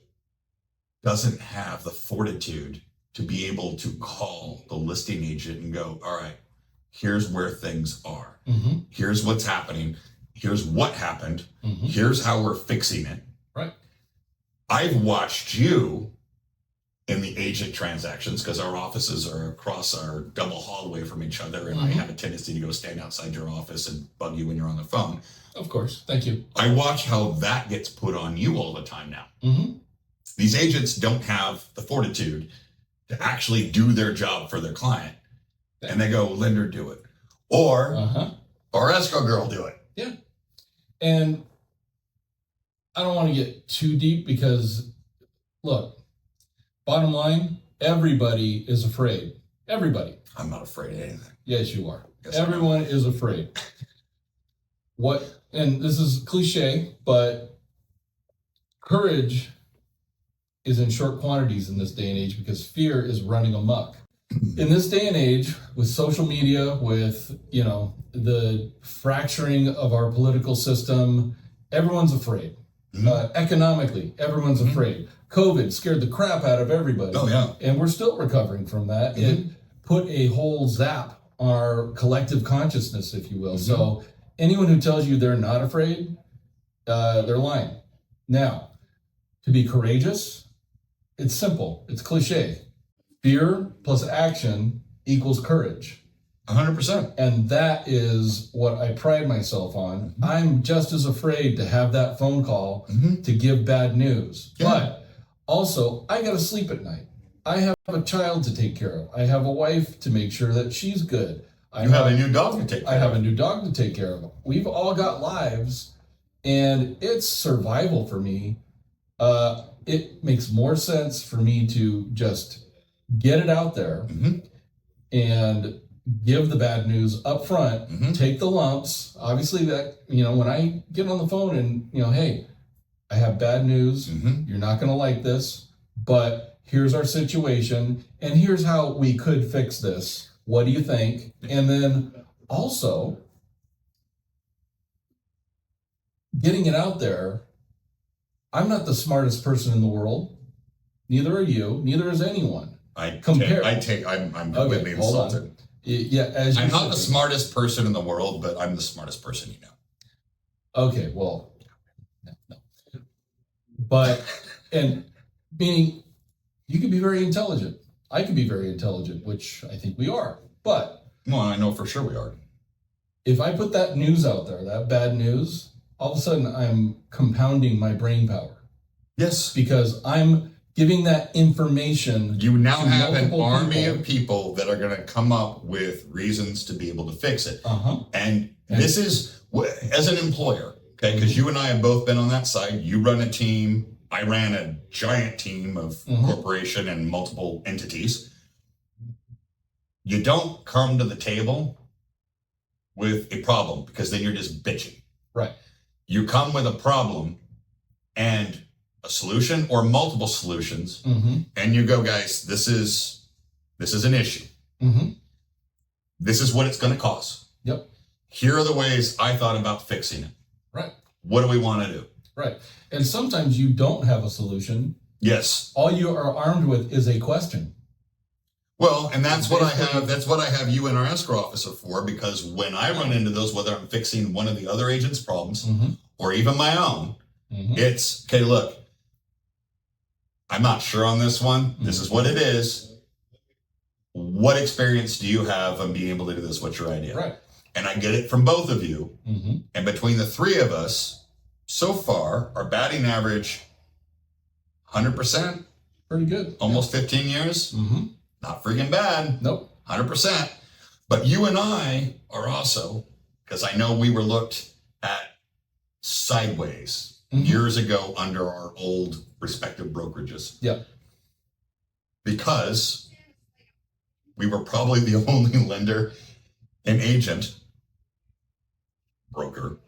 doesn't have the fortitude to be able to call the listing agent and go, all right, here's where things are. Here's what's happening. Here's what happened. Here's how we're fixing it. Right. I've watched you in the agent transactions, because our offices are across our double hallway from each other, and I have a tendency to go stand outside your office and bug you when you're on the phone. Of course. Thank you. I watch how that gets put on you all the time now. These agents don't have the fortitude to actually do their job for their client. And they go, lender, do it. Or escrow girl, do it. Yeah. And I don't want to get too deep because, look, bottom line, everybody is afraid. Everybody. I'm not afraid of anything. Yes, you are. Yes, everyone is afraid. And this is cliche, but courage is in short quantities in this day and age because fear is running amok. In this day and age, with social media, with, the fracturing of our political system, everyone's afraid. Economically, everyone's afraid. COVID scared the crap out of everybody. Oh, yeah. And we're still recovering from that. It put a whole zap on our collective consciousness, if you will. So anyone who tells you they're not afraid, they're lying. Now, to be courageous, it's simple. It's cliche. Fear plus action equals courage. 100%. And that is what I pride myself on. I'm just as afraid to have that phone call to give bad news. Yeah. But also, I got to sleep at night. I have a child to take care of. I have a wife to make sure that she's good. You have a new dog to take care of. I have a new dog to take care of. We've all got lives, and it's survival for me. It makes more sense for me to just get it out there and give the bad news up front, take the lumps. Obviously that, when I get on the phone and, hey, I have bad news. You're not going to like this, but here's our situation and here's how we could fix this. What do you think? And then also getting it out there. I'm not the smartest person in the world. Neither are you. Neither is anyone. I'm completely insulted. Yeah, I'm not the smartest person in the world, but I'm the smartest person you know. Okay, well, no. But, and meaning you could be very intelligent. I could be very intelligent, which I think we are. But well, I know for sure we are. If I put that news out there, that bad news, all of a sudden I'm compounding my brain power. Yes. Because I'm giving that information. You now have an army of people that are going to come up with reasons to be able to fix it. And this is, as an employer, okay, because you and I have both been on that side. You run a team. I ran a giant team of corporation and multiple entities. You don't come to the table with a problem because then you're just bitching. Right. You come with a problem and a solution or multiple solutions, and you go, guys, this is an issue. This is what it's going to cost. Yep. Here are the ways I thought about fixing it. Right. What do we want to do? Right. And sometimes you don't have a solution. Yes. All you are armed with is a question. Well, and that's what I have. That's what I have you and our escrow officer for, because when I run into those, whether I'm fixing one of the other agent's problems or even my own, it's, okay, look, I'm not sure on this one. This is what it is. What experience do you have on being able to do this? What's your idea? Right. And I get it from both of you. And between the three of us, so far, our batting average, 100%. Pretty good. Almost 15 years. Not freaking bad. Nope. 100%. But you and I are also, because I know we were looked at sideways years ago under our old respective brokerages. Yep. Because we were probably the only lender and agent, broker,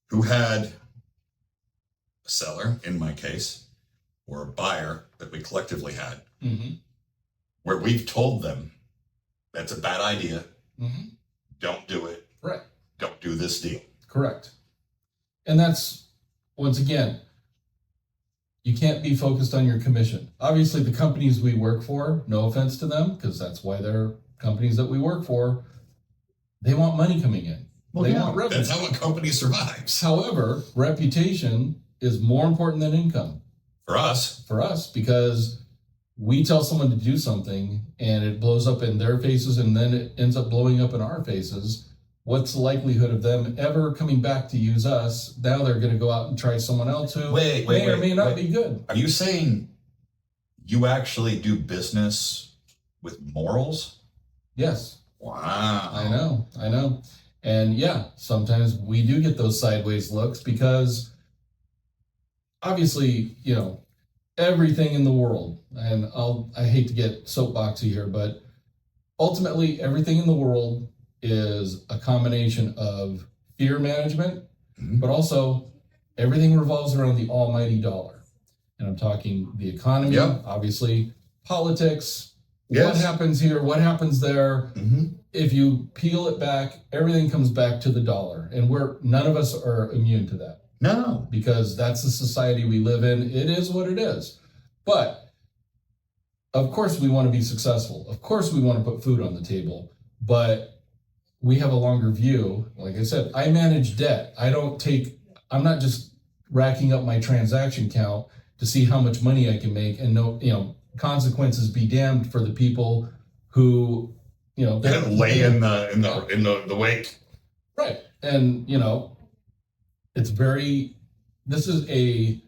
who had a seller, in my case, or a buyer that we collectively had, where we've told them that's a bad idea. Don't do it. Right. Don't do this deal. Correct. And that's, once again, you can't be focused on your commission. Obviously, the companies we work for, no offense to them, because that's why they're companies that we work for, they want money coming in. Well, they want revenue. That's how a company survives. However, reputation is more important than income. For us, because we tell someone to do something and it blows up in their faces and then it ends up blowing up in our faces. What's the likelihood of them ever coming back to use us? Now they're going to go out and try someone else who may or may not be good. Are you saying you actually do business with morals? Yes. Wow. I know. And yeah, sometimes we do get those sideways looks because obviously, everything in the world, and I hate to get soapboxy here, but ultimately everything in the world is a combination of fear management, but also everything revolves around the almighty dollar. And I'm talking the economy, obviously, politics, what happens here, what happens there. If you peel it back, everything comes back to the dollar. And none of us are immune to that. No. Because that's the society we live in. It is what it is. But of course we want to be successful. Of course we want to put food on the table. But we have a longer view. Like I said, I manage debt. I'm not just racking up my transaction count to see how much money I can make, and consequences be damned for the people who, they're lay in the wake. Right. And, this is a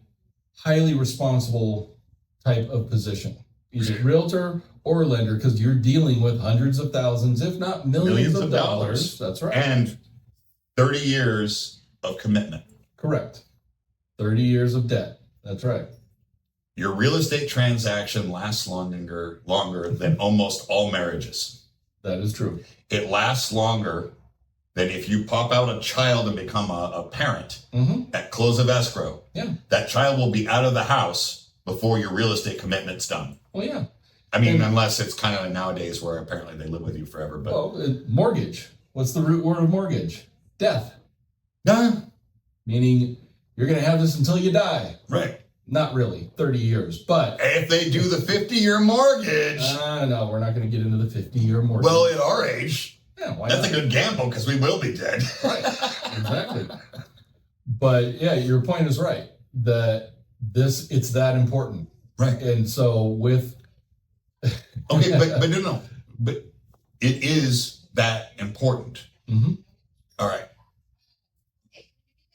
highly responsible type of position, either realtor or lender, because you're dealing with hundreds of thousands, if not millions of dollars. That's right. And 30 years of commitment. Correct. 30 years of debt. That's right. Your real estate transaction lasts longer than almost all marriages. That is true. It lasts longer than if you pop out a child and become a parent at close of escrow. Yeah. That child will be out of the house before your real estate commitment's done. Well, yeah. I mean, unless it's kind of nowadays where apparently they live with you forever. But mortgage. What's the root word of mortgage? Death. Yeah. Meaning you're going to have this until you die. Right. Not really, 30 years, but... If they do the 50-year mortgage... No, we're not going to get into the 50-year mortgage. Well, at our age, why that's not? a good gamble because we will be dead. Right, exactly. But yeah, your point is right. It's that important. Right. And so with... Okay, but it is that important. All right.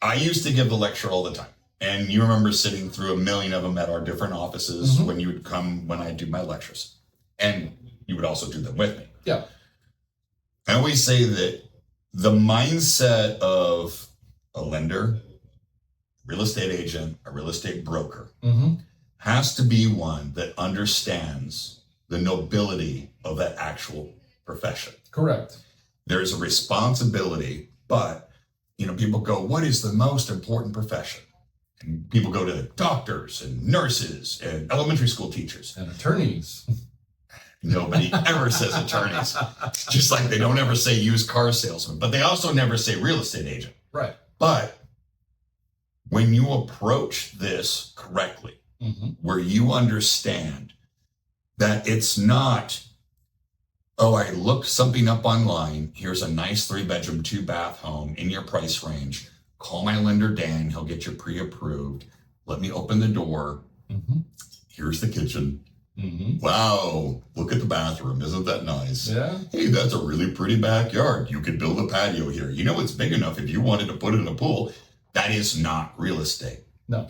I used to give the lecture all the time. And you remember sitting through a million of them at our different offices when you would come when I do my lectures. And you would also do them with me. Yeah. I always say that the mindset of a lender, real estate agent, a real estate broker has to be one that understands the nobility of that actual profession. Correct. There's a responsibility, but people go, what is the most important profession? And people go to doctors and nurses and elementary school teachers. And attorneys. Nobody ever says attorneys. Just like they don't ever say used car salesman. But they also never say real estate agent. Right. But when you approach this correctly, where you understand that it's not, I looked something up online. Here's a nice 3-bedroom, 2-bath home in your price range. Call my lender, Dan. He'll get you pre-approved. Let me open the door. Here's the kitchen. Wow, look at the bathroom. Isn't that nice? Yeah. Hey, that's a really pretty backyard. You could build a patio here. It's big enough if you wanted to put in a pool. That is not real estate. No.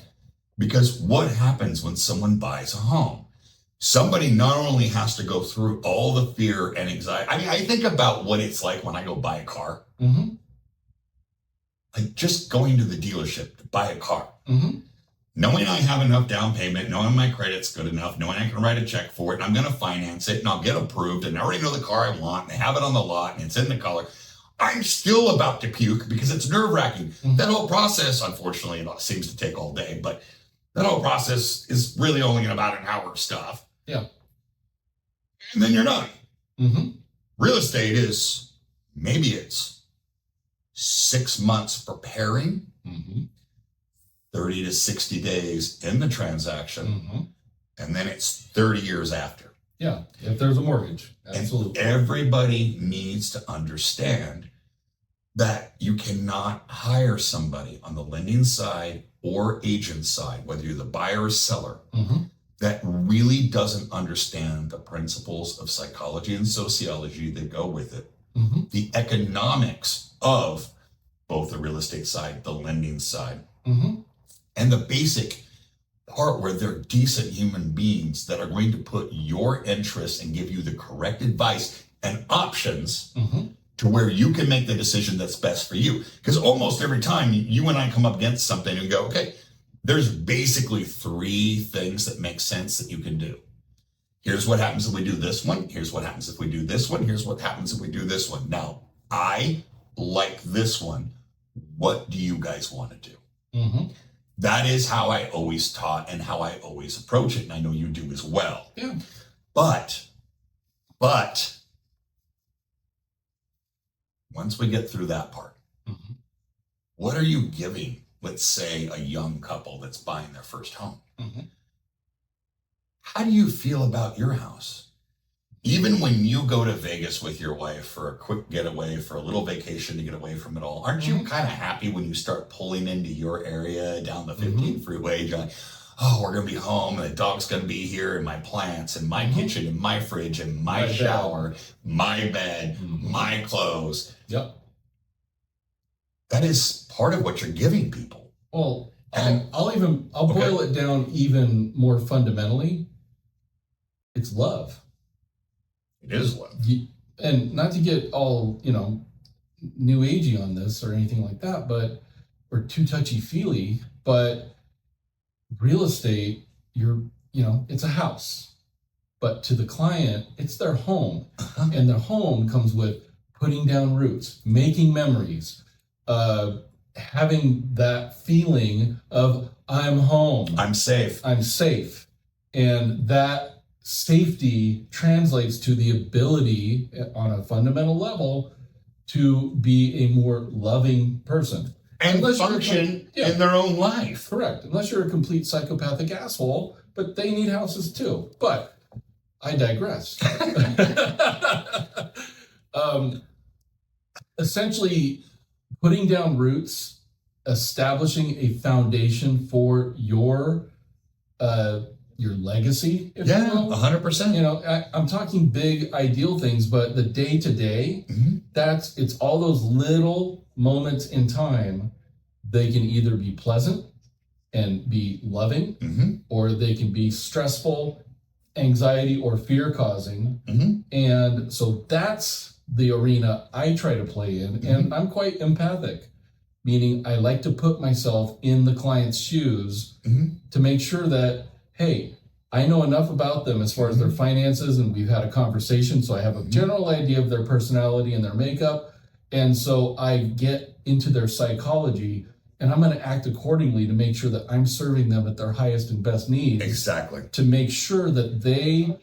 Because what happens when someone buys a home? Somebody not only has to go through all the fear and anxiety. I mean, I think about what it's like when I go buy a car. Like just going to the dealership to buy a car. Knowing I have enough down payment, knowing my credit's good enough, knowing I can write a check for it, and I'm going to finance it, and I'll get approved, and I already know the car I want, and they have it on the lot, and it's in the color. I'm still about to puke because it's nerve-wracking. That whole process, unfortunately, it seems to take all day, but that whole process is really only in about an hour of stuff. Yeah. And then you're done. Real estate is, maybe it's 6 months preparing, 30 to 60 days in the transaction, and then it's 30 years after. Yeah, if there's a mortgage, absolutely. And everybody needs to understand that you cannot hire somebody on the lending side or agent side, whether you're the buyer or seller, that really doesn't understand the principles of psychology and sociology that go with it. The economics of both the real estate side, the lending side, and the basic part where they're decent human beings that are going to put your interests and give you the correct advice and options to where you can make the decision that's best for you. Because almost every time you and I come up against something and go, okay, there's basically 3 things that make sense that you can do. Here's what happens if we do this one. Here's what happens if we do this one. Here's what happens if we do this one. Now, I like this one. What do you guys want to do? That is how I always taught and how I always approach it. And I know you do as well. Yeah. But once we get through that part, what are you giving, let's say, a young couple that's buying their first home? How do you feel about your house? Even when you go to Vegas with your wife for a quick getaway, for a little vacation to get away from it all, aren't you kind of happy when you start pulling into your area down the 15 freeway? You're like, oh, we're going to be home and the dog's going to be here and my plants and my kitchen and my fridge and my shower, my bed, my clothes. Yep. That is part of what you're giving people. Well, and I'll boil it down even more fundamentally. It's love. It is love. And not to get all, new agey on this or anything like that, or too touchy-feely, but real estate, it's a house. But to the client, it's their home. And their home comes with putting down roots, making memories, having that feeling of I'm home. I'm safe. And that safety translates to the ability on a fundamental level to be a more loving person. And function in their own life. Correct. Unless you're a complete psychopathic asshole, but they need houses too. But I digress. Essentially, putting down roots, establishing a foundation for your legacy, if you will. 100%. I'm talking big ideal things, but the day to day, it's all those little moments in time. They can either be pleasant and be loving, or they can be stressful, anxiety, or fear causing. And so that's the arena I try to play in. And I'm quite empathic, meaning I like to put myself in the client's shoes to make sure that, hey, I know enough about them as far as their finances, and we've had a conversation, so I have a general idea of their personality and their makeup. And so I get into their psychology, and I'm going to act accordingly to make sure that I'm serving them at their highest and best needs. Exactly. To make sure that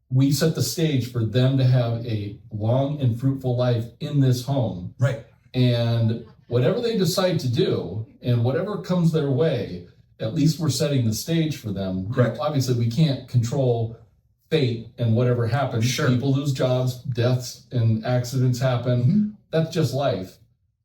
we set the stage for them to have a long and fruitful life in this home. Right. And whatever they decide to do and whatever comes their way, at least we're setting the stage for them. Correct. Obviously, we can't control fate and whatever happens. Sure. People lose jobs, deaths and accidents happen. That's just life.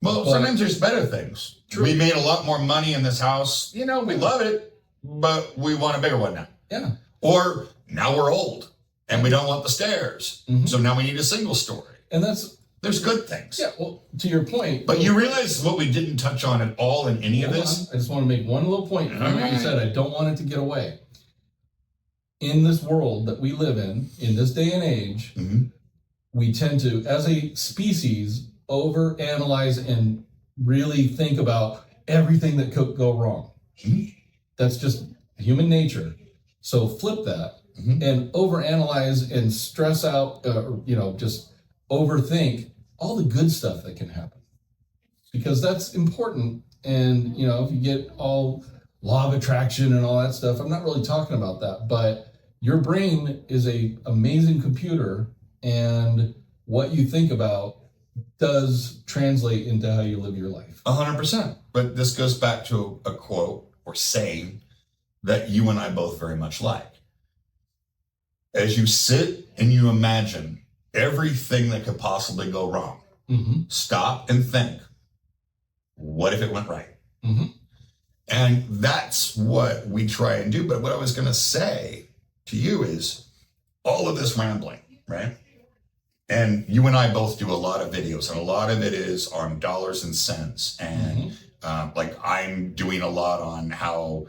Well, sometimes there's better things. True. We made a lot more money in this house. We love it, but we want a bigger one now. Yeah. Or now we're old and we don't want the stairs. So now we need a single story. And there's good things. Yeah, well, to your point. But you realize what we didn't touch on at all in any of this? I just want to make one little point. Like you said, I don't want it to get away. In this world that we live in this day and age, we tend to, as a species, overanalyze and really think about everything that could go wrong. That's just human nature. So flip that and overanalyze and stress out, just overthink all the good stuff that can happen, because that's important. And if you get all law of attraction and all that stuff, I'm not really talking about that, but your brain is a amazing computer, and what you think about does translate into how you live your life. 100%. But this goes back to a quote or saying that you and I both very much like. As you sit and you imagine everything that could possibly go wrong, stop and think, what if it went right? And that's what we try and do. But what I was going to say to you is all of this rambling, right? And you and I both do a lot of videos, and a lot of it is on dollars and cents. And I'm doing a lot on how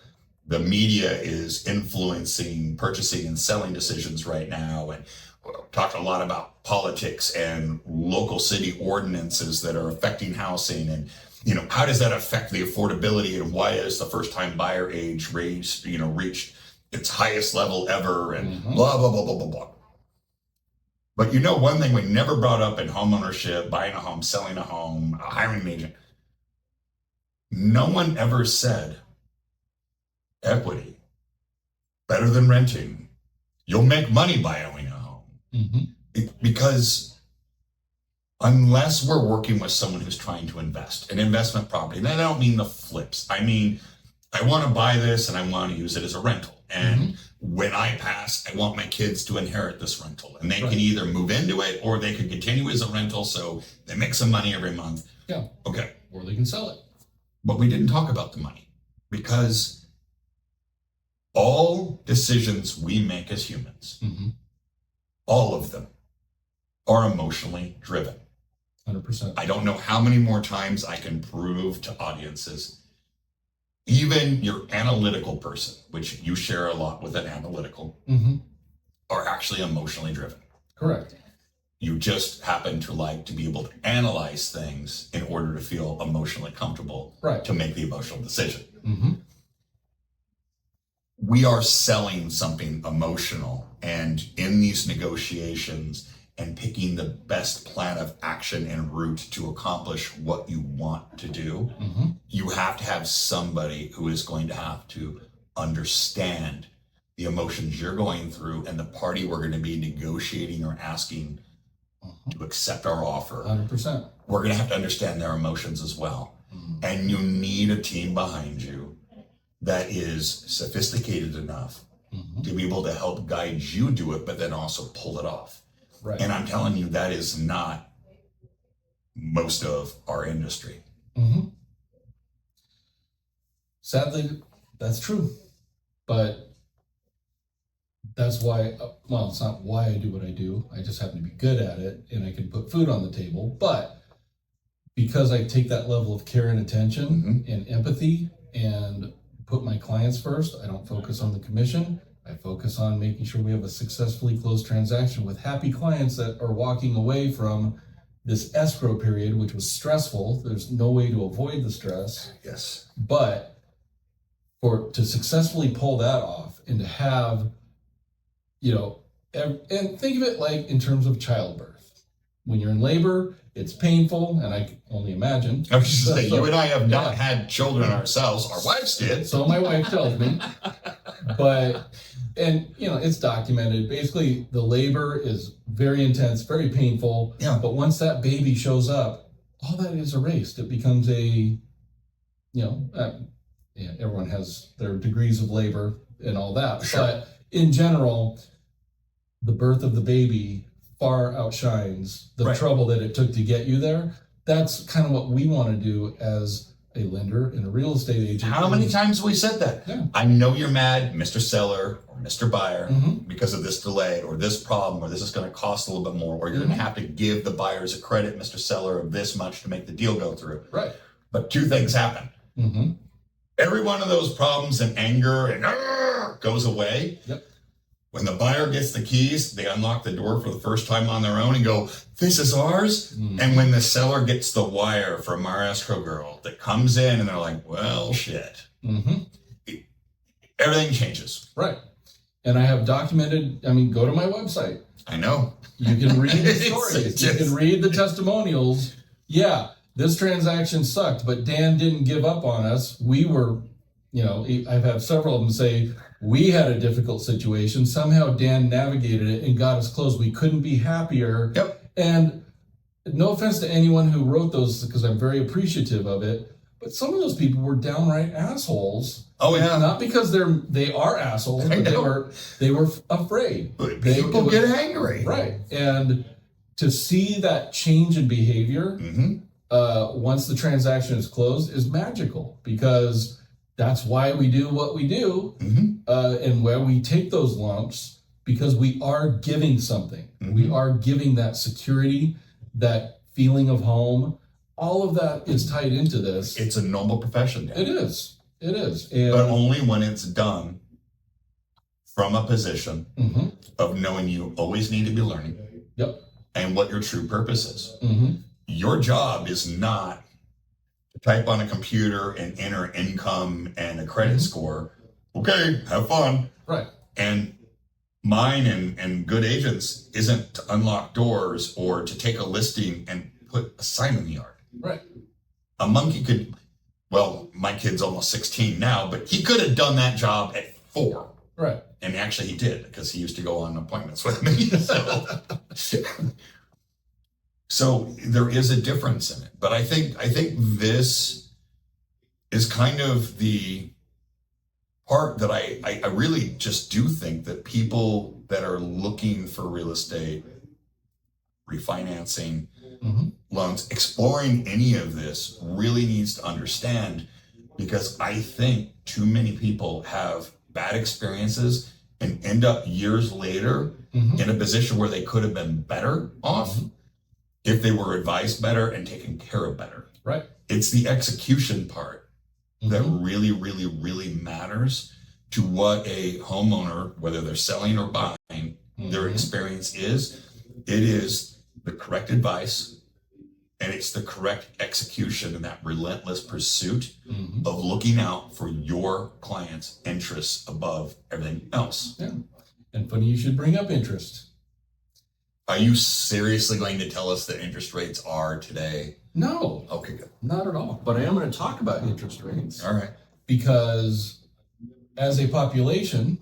the media is influencing purchasing and selling decisions right now. And talking a lot about politics and local city ordinances that are affecting housing, and how does that affect the affordability, and why is the first time buyer age reached its highest level ever, and blah blah blah blah blah blah. But one thing we never brought up in homeownership, buying a home, selling a home, hiring an agent, no one ever said equity better than renting. You'll make money by owning a home. Because unless we're working with someone who's trying to invest in investment property, and I don't mean the flips. I mean, I want to buy this and I want to use it as a rental. And when I pass, I want my kids to inherit this rental. And they Right. can either move into it or they could continue as a rental so they make some money every month. Yeah. Okay. Or they can sell it. But we didn't talk about the money because all decisions we make as humans, all of them, are emotionally driven. 100%. I don't know how many more times I can prove to audiences, even your analytical person, which you share a lot with an analytical, are actually emotionally driven. Correct. You just happen to like to be able to analyze things in order to feel emotionally comfortable to make the emotional decision. We are selling something emotional, and in these negotiations and picking the best plan of action and route to accomplish what you want to do, you have to have somebody who is going to have to understand the emotions you're going through and the party we're going to be negotiating or asking to accept our offer. 100%. We're going to have to understand their emotions as well. And you need a team behind you that is sophisticated enough to be able to help guide you do it, but then also pull it off. Right. And I'm telling you, that is not most of our industry. Sadly, that's true. But that's why, well, it's not why I do what I do. I just happen to be good at it and I can put food on the table. But because I take that level of care and attention and empathy and put my clients first, I don't focus on the commission. I focus on making sure we have a successfully closed transaction with happy clients that are walking away from this escrow period, which was stressful. There's no way to avoid the stress. Yes. But to successfully pull that off and to have, and think of it like in terms of childbirth. When you're in labor, it's painful, and I can only imagine. I was just saying, you and I have not had children ourselves. Our wives did. So my wife tells me. But, it's documented. Basically, the labor is very intense, very painful. Yeah. But once that baby shows up, all that is erased. It becomes everyone has their degrees of labor and all that. Sure. But in general, the birth of the baby far outshines the trouble that it took to get you there. That's kind of what we want to do as a lender and a real estate agent. How many times have we said that? Yeah. I know you're mad, Mr. Seller or Mr. Buyer, because of this delay or this problem, or this is going to cost a little bit more, or you're going to have to give the buyers a credit, Mr. Seller, of this much to make the deal go through. Right. But two things happen. Every one of those problems and anger and goes away. Yep. When the buyer gets the keys, they unlock the door for the first time on their own and go, this is ours. And when the seller gets the wire from our escrow girl that comes in and they're like, well, shit. Everything changes. Right. And I have documented, go to my website. I know. You can read the stories. You can read the testimonials. Yeah, this transaction sucked, but Dan didn't give up on us. We were, I've had several of them say, we had a difficult situation. Somehow Dan navigated it and got us closed. We couldn't be happier. Yep. And no offense to anyone who wrote those, because I'm very appreciative of it, but some of those people were downright assholes. Oh yeah. Not because they are assholes, but they were afraid. People get angry. Right. And to see that change in behavior once the transaction is closed is magical, because that's why we do what we do, and where we take those lumps, because we are giving something. We are giving that security, that feeling of home. All of that is tied into this. It's a noble profession, Dan. It is. And, but only when it's done from a position of knowing you always need to be learning. Yep. And what your true purpose is. Your job is not to type on a computer and enter income and a credit score. Okay, have fun. Right. And mine and good agents isn't to unlock doors or to take a listing and put a sign in the yard. Right. A monkey could, well, my kid's almost 16 now, but he could have done that job at 4. Right. And actually he did, because he used to go on appointments with me. So there is a difference in it. But I think this is kind of the part that I really just do think that people that are looking for real estate, refinancing, loans, exploring any of this really needs to understand, because I think too many people have bad experiences and end up years later in a position where they could have been better off if they were advised better and taken care of better. Right. It's the execution part that really, really, really matters to what a homeowner, whether they're selling or buying, their experience is. It is the correct advice, and it's the correct execution and that relentless pursuit of looking out for your client's interests above everything else. Yeah. And funny you should bring up interest. Are you seriously going to tell us that interest rates are today? No. Okay, good. Not at all. But I am going to talk about interest rates. All right. Because as a population,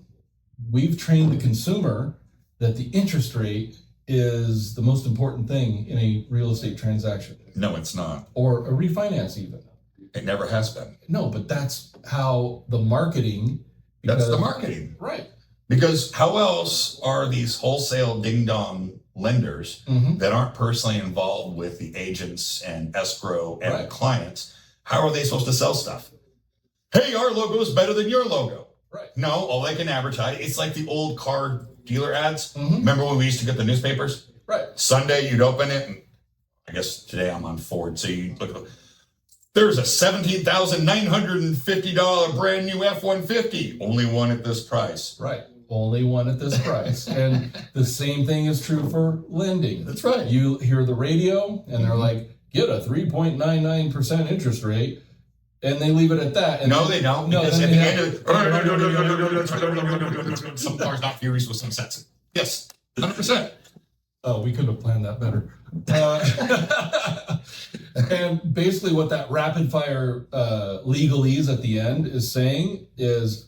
we've trained the consumer that the interest rate is the most important thing in a real estate transaction. No, it's not. Or a refinance even. It never has been. No, but that's how the marketing... That's the marketing. Right. Because how else are these wholesale ding-dong lenders that aren't personally involved with the agents and escrow and the clients, how are they supposed to sell stuff? Hey, our logo is better than your logo. Right. No, all they can advertise, it's like the old car dealer ads. Remember when we used to get the newspapers? Right. Sunday, you'd open it, and I guess today I'm on Ford, so you look at there's a $17,950 brand new F-150. Only one at this price. Right. Only one at this price. And the same thing is true for lending. That's right. You hear the radio and they're like, get a 3.99% interest rate. And they leave it at that. And no, they don't. No, because at the end of some cars not furious with some sense. Yes, 100%. Oh, we could have planned that better. And basically what that rapid fire legalese at the end is saying is,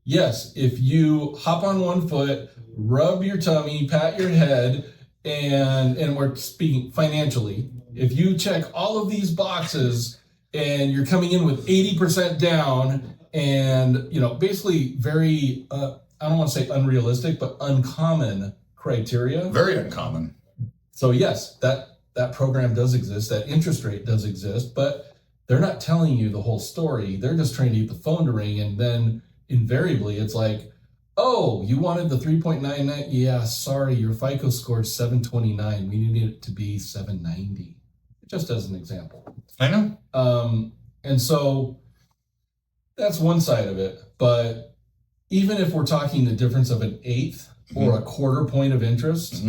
yes, if you hop on one foot, rub your tummy, pat your head, and we're speaking financially, if you check all of these boxes and you're coming in with 80% down and, basically very, I don't want to say unrealistic, but uncommon criteria. Very uncommon. So yes, that program does exist, that interest rate does exist, but they're not telling you the whole story. They're just trying to get the phone to ring, and then invariably it's like, oh, you wanted the 3.99? Yeah, sorry, your FICO score is 729. We need it to be 790. Just as an example. I know. And so that's one side of it. But even if we're talking the difference of an eighth or a quarter point of interest,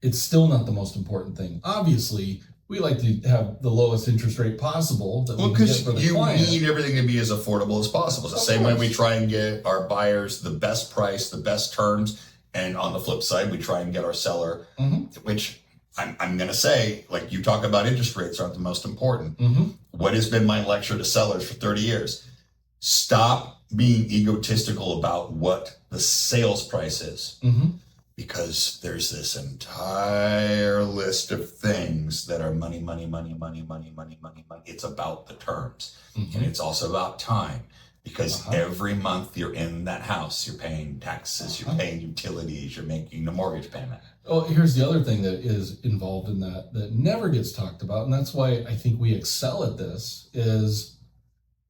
it's still not the most important thing. Obviously, we like to have the lowest interest rate possible that we can get for the client. You need everything to be as affordable as possible. It's the same way we try and get our buyers the best price, the best terms, and on the flip side, we try and get our seller, which I'm going to say, like you talk about interest rates aren't the most important. What has been my lecture to sellers for 30 years? Stop being egotistical about what the sales price is. Because there's this entire list of things that are money. It's about the terms. And it's also about time. Because every month you're in that house, you're paying taxes, you're paying utilities, you're making the mortgage payment. Oh, here's the other thing that is involved in that never gets talked about. And that's why I think we excel at this is,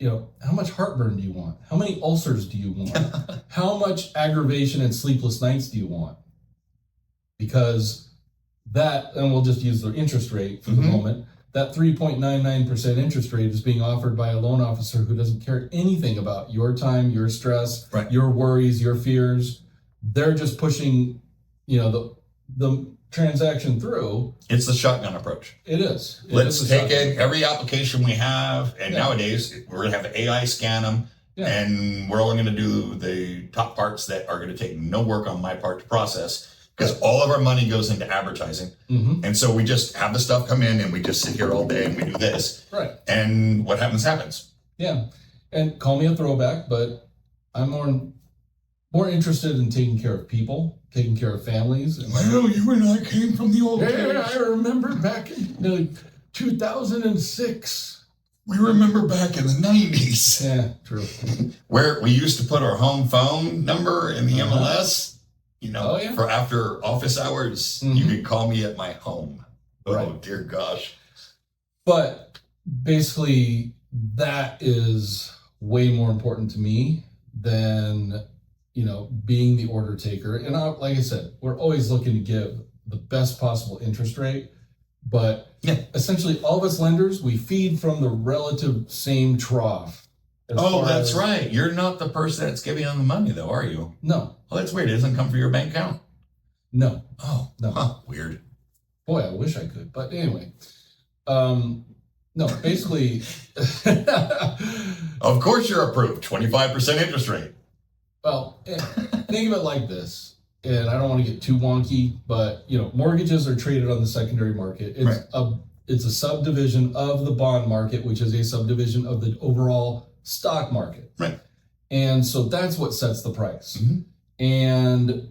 how much heartburn do you want? How many ulcers do you want? How much aggravation and sleepless nights do you want? Because that, and we'll just use the interest rate for the moment, that 3.99% interest rate is being offered by a loan officer who doesn't care anything about your time, your stress, your worries, your fears. They're just pushing, the transaction through. It's the shotgun approach. It is. Let's take in every application we have, and nowadays we're going to have AI scan them, and we're only going to do the top parts that are going to take no work on my part to process. Because all of our money goes into advertising. And so we just have the stuff come in and we just sit here all day and we do this. Right. And what happens. Yeah. And call me a throwback, but I'm more interested in taking care of people, taking care of families. And well, you and I came from the old days. I remember back in 2006 We remember back in the 90s. Yeah, true. Where we used to put our home phone number in the MLS, for after office hours, you could call me at my home. Oh, dear gosh. But basically, that is way more important to me than, being the order taker. And like I said, we're always looking to give the best possible interest rate. But essentially, all of us lenders, we feed from the relative same trough. That's right. You're not the person that's giving them the money, though, are you? No. Oh, that's weird. It doesn't come from your bank account? No. Oh, no. Huh, weird. Boy, I wish I could. But anyway, no, basically. Of course you're approved. 25% interest rate. Well, think of it like this. And I don't want to get too wonky, but mortgages are traded on the secondary market. It's a subdivision of the bond market, which is a subdivision of the overall stock market. Right. And so that's what sets the price. Mm-hmm. And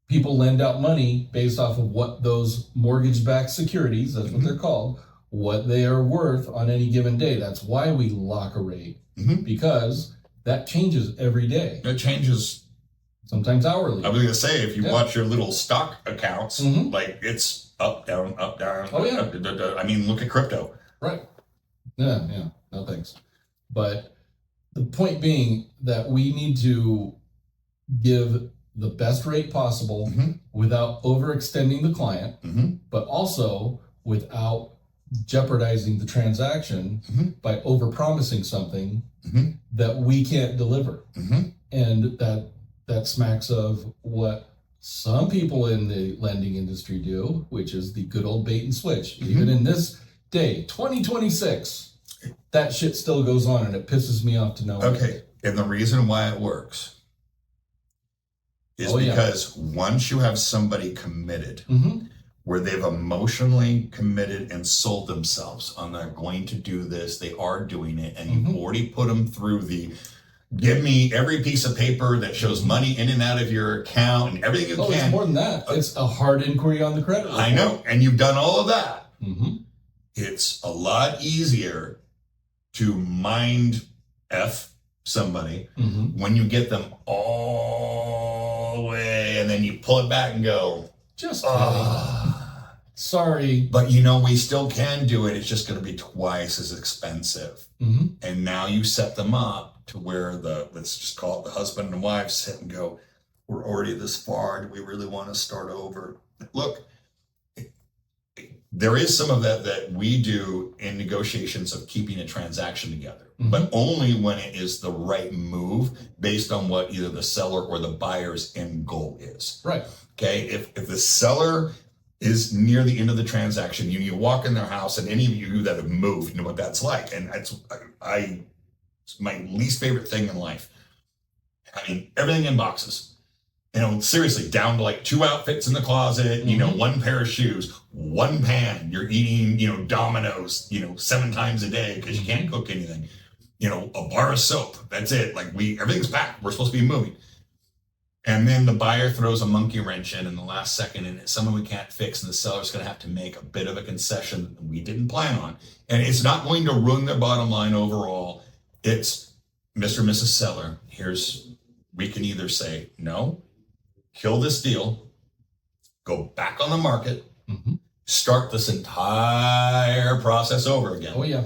people lend out money based off of what those mortgage-backed securities, that's what they're called, what they are worth on any given day. That's why we lock a rate, because that changes every day. It changes. Sometimes hourly. I was going to say, if you watch your little stock accounts, like it's up, down, up, down. Oh, yeah. I mean, look at crypto. Right. Yeah. No thanks. But the point being that we need to give the best rate possible without overextending the client, but also without jeopardizing the transaction by overpromising something that we can't deliver. And that smacks of what some people in the lending industry do, which is the good old bait and switch. Even in this day, 2026, that shit still goes on, and it pisses me off to no end. Okay, and the reason why it works is because once you have somebody committed, where they've emotionally committed and sold themselves on they're going to do this, they are doing it, and you've already put them through the give me every piece of paper that shows money in and out of your account and everything you can. It's more than that. It's a hard inquiry on the credit report. I know, and you've done all of that. It's a lot easier to mind F somebody when you get them all the way and then you pull it back and go, just sorry. But we still can do it. It's just going to be twice as expensive. And now you set them up to where let's just call it the husband and wife sit and go, we're already this far. Do we really want to start over? Look, there is some of that we do in negotiations of keeping a transaction together, but only when it is the right move based on what either the seller or the buyer's end goal is. Right. Okay. If the seller is near the end of the transaction, you walk in their house, and any of you that have moved know what that's like. And that's it's my least favorite thing in life. Having everything in boxes. Seriously, down to like 2 outfits in the closet, 1 pair of shoes, 1 pan. You're eating, Domino's, 7 times a day because you can't cook anything. A bar of soap. That's it. Like everything's packed. We're supposed to be moving. And then the buyer throws a monkey wrench in the last second, and it's something we can't fix, and the seller's going to have to make a bit of a concession that we didn't plan on. And it's not going to ruin their bottom line overall. It's Mr. and Mrs. Seller. We can either say, no, kill this deal, go back on the market, start this entire process over again. Oh, yeah.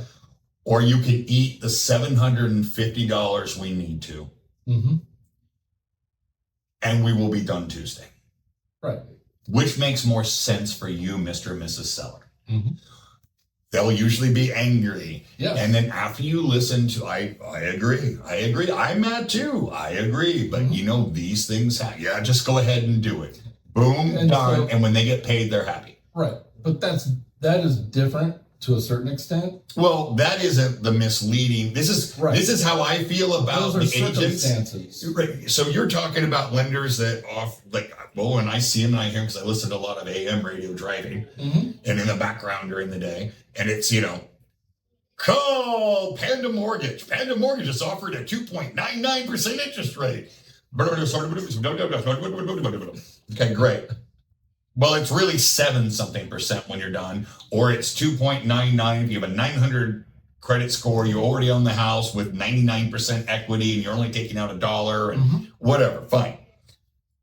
Or you can eat the $750 we need to. And we will be done Tuesday. Right. Which makes more sense for you, Mr. and Mrs. Seller. They'll usually be angry. Yeah. And then after you listen to, I agree. I'm mad too. I agree. But these things happen. Yeah, just go ahead and do it. Boom, and done. And when they get paid, they're happy. Right. But that is different to a certain extent. When that isn't the misleading. This is how I feel about the agents. Right. So you're talking about lenders that and I see them and I hear them because I listen to a lot of AM radio driving and in the background during the day. And it's, call Panda Mortgage. Panda Mortgage is offered a 2.99% interest rate. Okay, great. Well, it's really 7-something% when you're done, or it's 2.99 if you have a credit score, you already own the house with 99% equity and you're only taking out $1 and whatever, fine.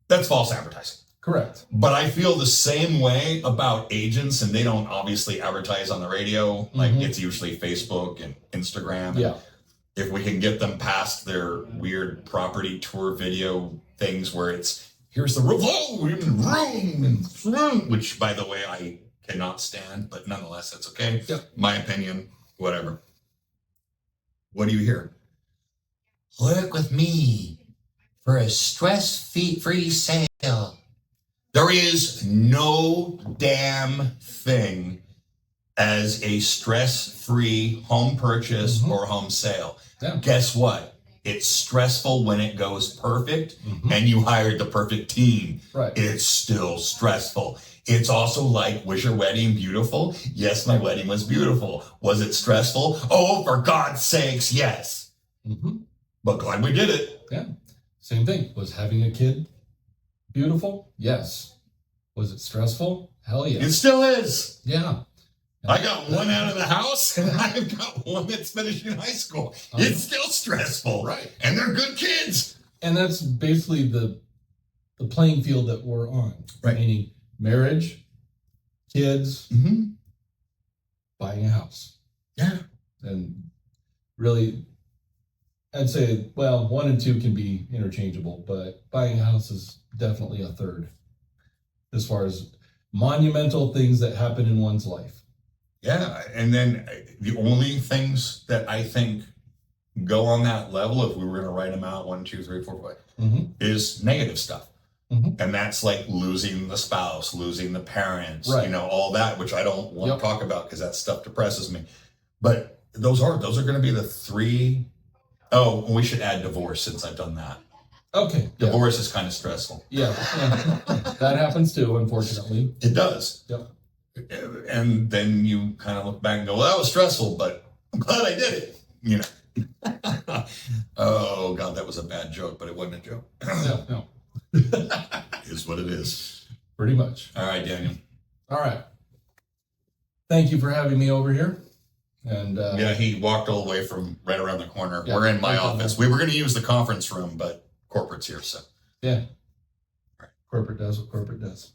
That's false advertising. Correct. But I feel the same way about agents, and they don't obviously advertise on the radio. Like it's usually Facebook and Instagram. Yeah. If we can get them past their weird property tour video things where it's, here's the room, which by the way, I cannot stand, but nonetheless, that's okay. Yeah. My opinion, whatever. What do you hear? Work with me for a stress-free sale. There is no damn thing as a stress-free home purchase or home sale. Yeah. Guess what? It's stressful when it goes perfect and you hired the perfect team. Right. It's still stressful. It's also like, was your wedding beautiful? Yes, my wedding was beautiful. Was it stressful? Oh, for God's sakes, yes. But glad we did it. Yeah. Same thing. Was having a kid beautiful? Yes. Was it stressful? Hell yes. It still is. Yeah. I got one out of the house and I've got one that's finishing high school. It's still stressful. Right. And they're good kids. And that's basically the playing field that we're on. Right. Meaning marriage, kids, buying a house. Yeah. And really, I'd say, well, 1 and 2 can be interchangeable, but buying a house is definitely a third as far as monumental things that happen in one's life. Yeah. And then the only things that I think go on that level, if we were going to write them out, 1, 2, 3, 4, 5, is negative stuff. And that's like losing the spouse, losing the parents, Right. you know, all that, which I don't want to talk about because that stuff depresses me. But those are going to be the 3. Oh, we should add divorce since I've done that. Okay. Divorce is kind of stressful. Yeah. That happens too, unfortunately. It does. Yep. And then you kind of look back and go, well, that was stressful, but I'm glad I did it. You know. Oh, God, that was a bad joke, but it wasn't a joke. No. Is what it is. Pretty much. All right, Daniel. All right. Thank you for having me over here. And yeah, he walked all the way from right around the corner. Yeah, We're in my office. We were going to use the conference room, but corporate's here, so. Yeah. Corporate does what corporate does.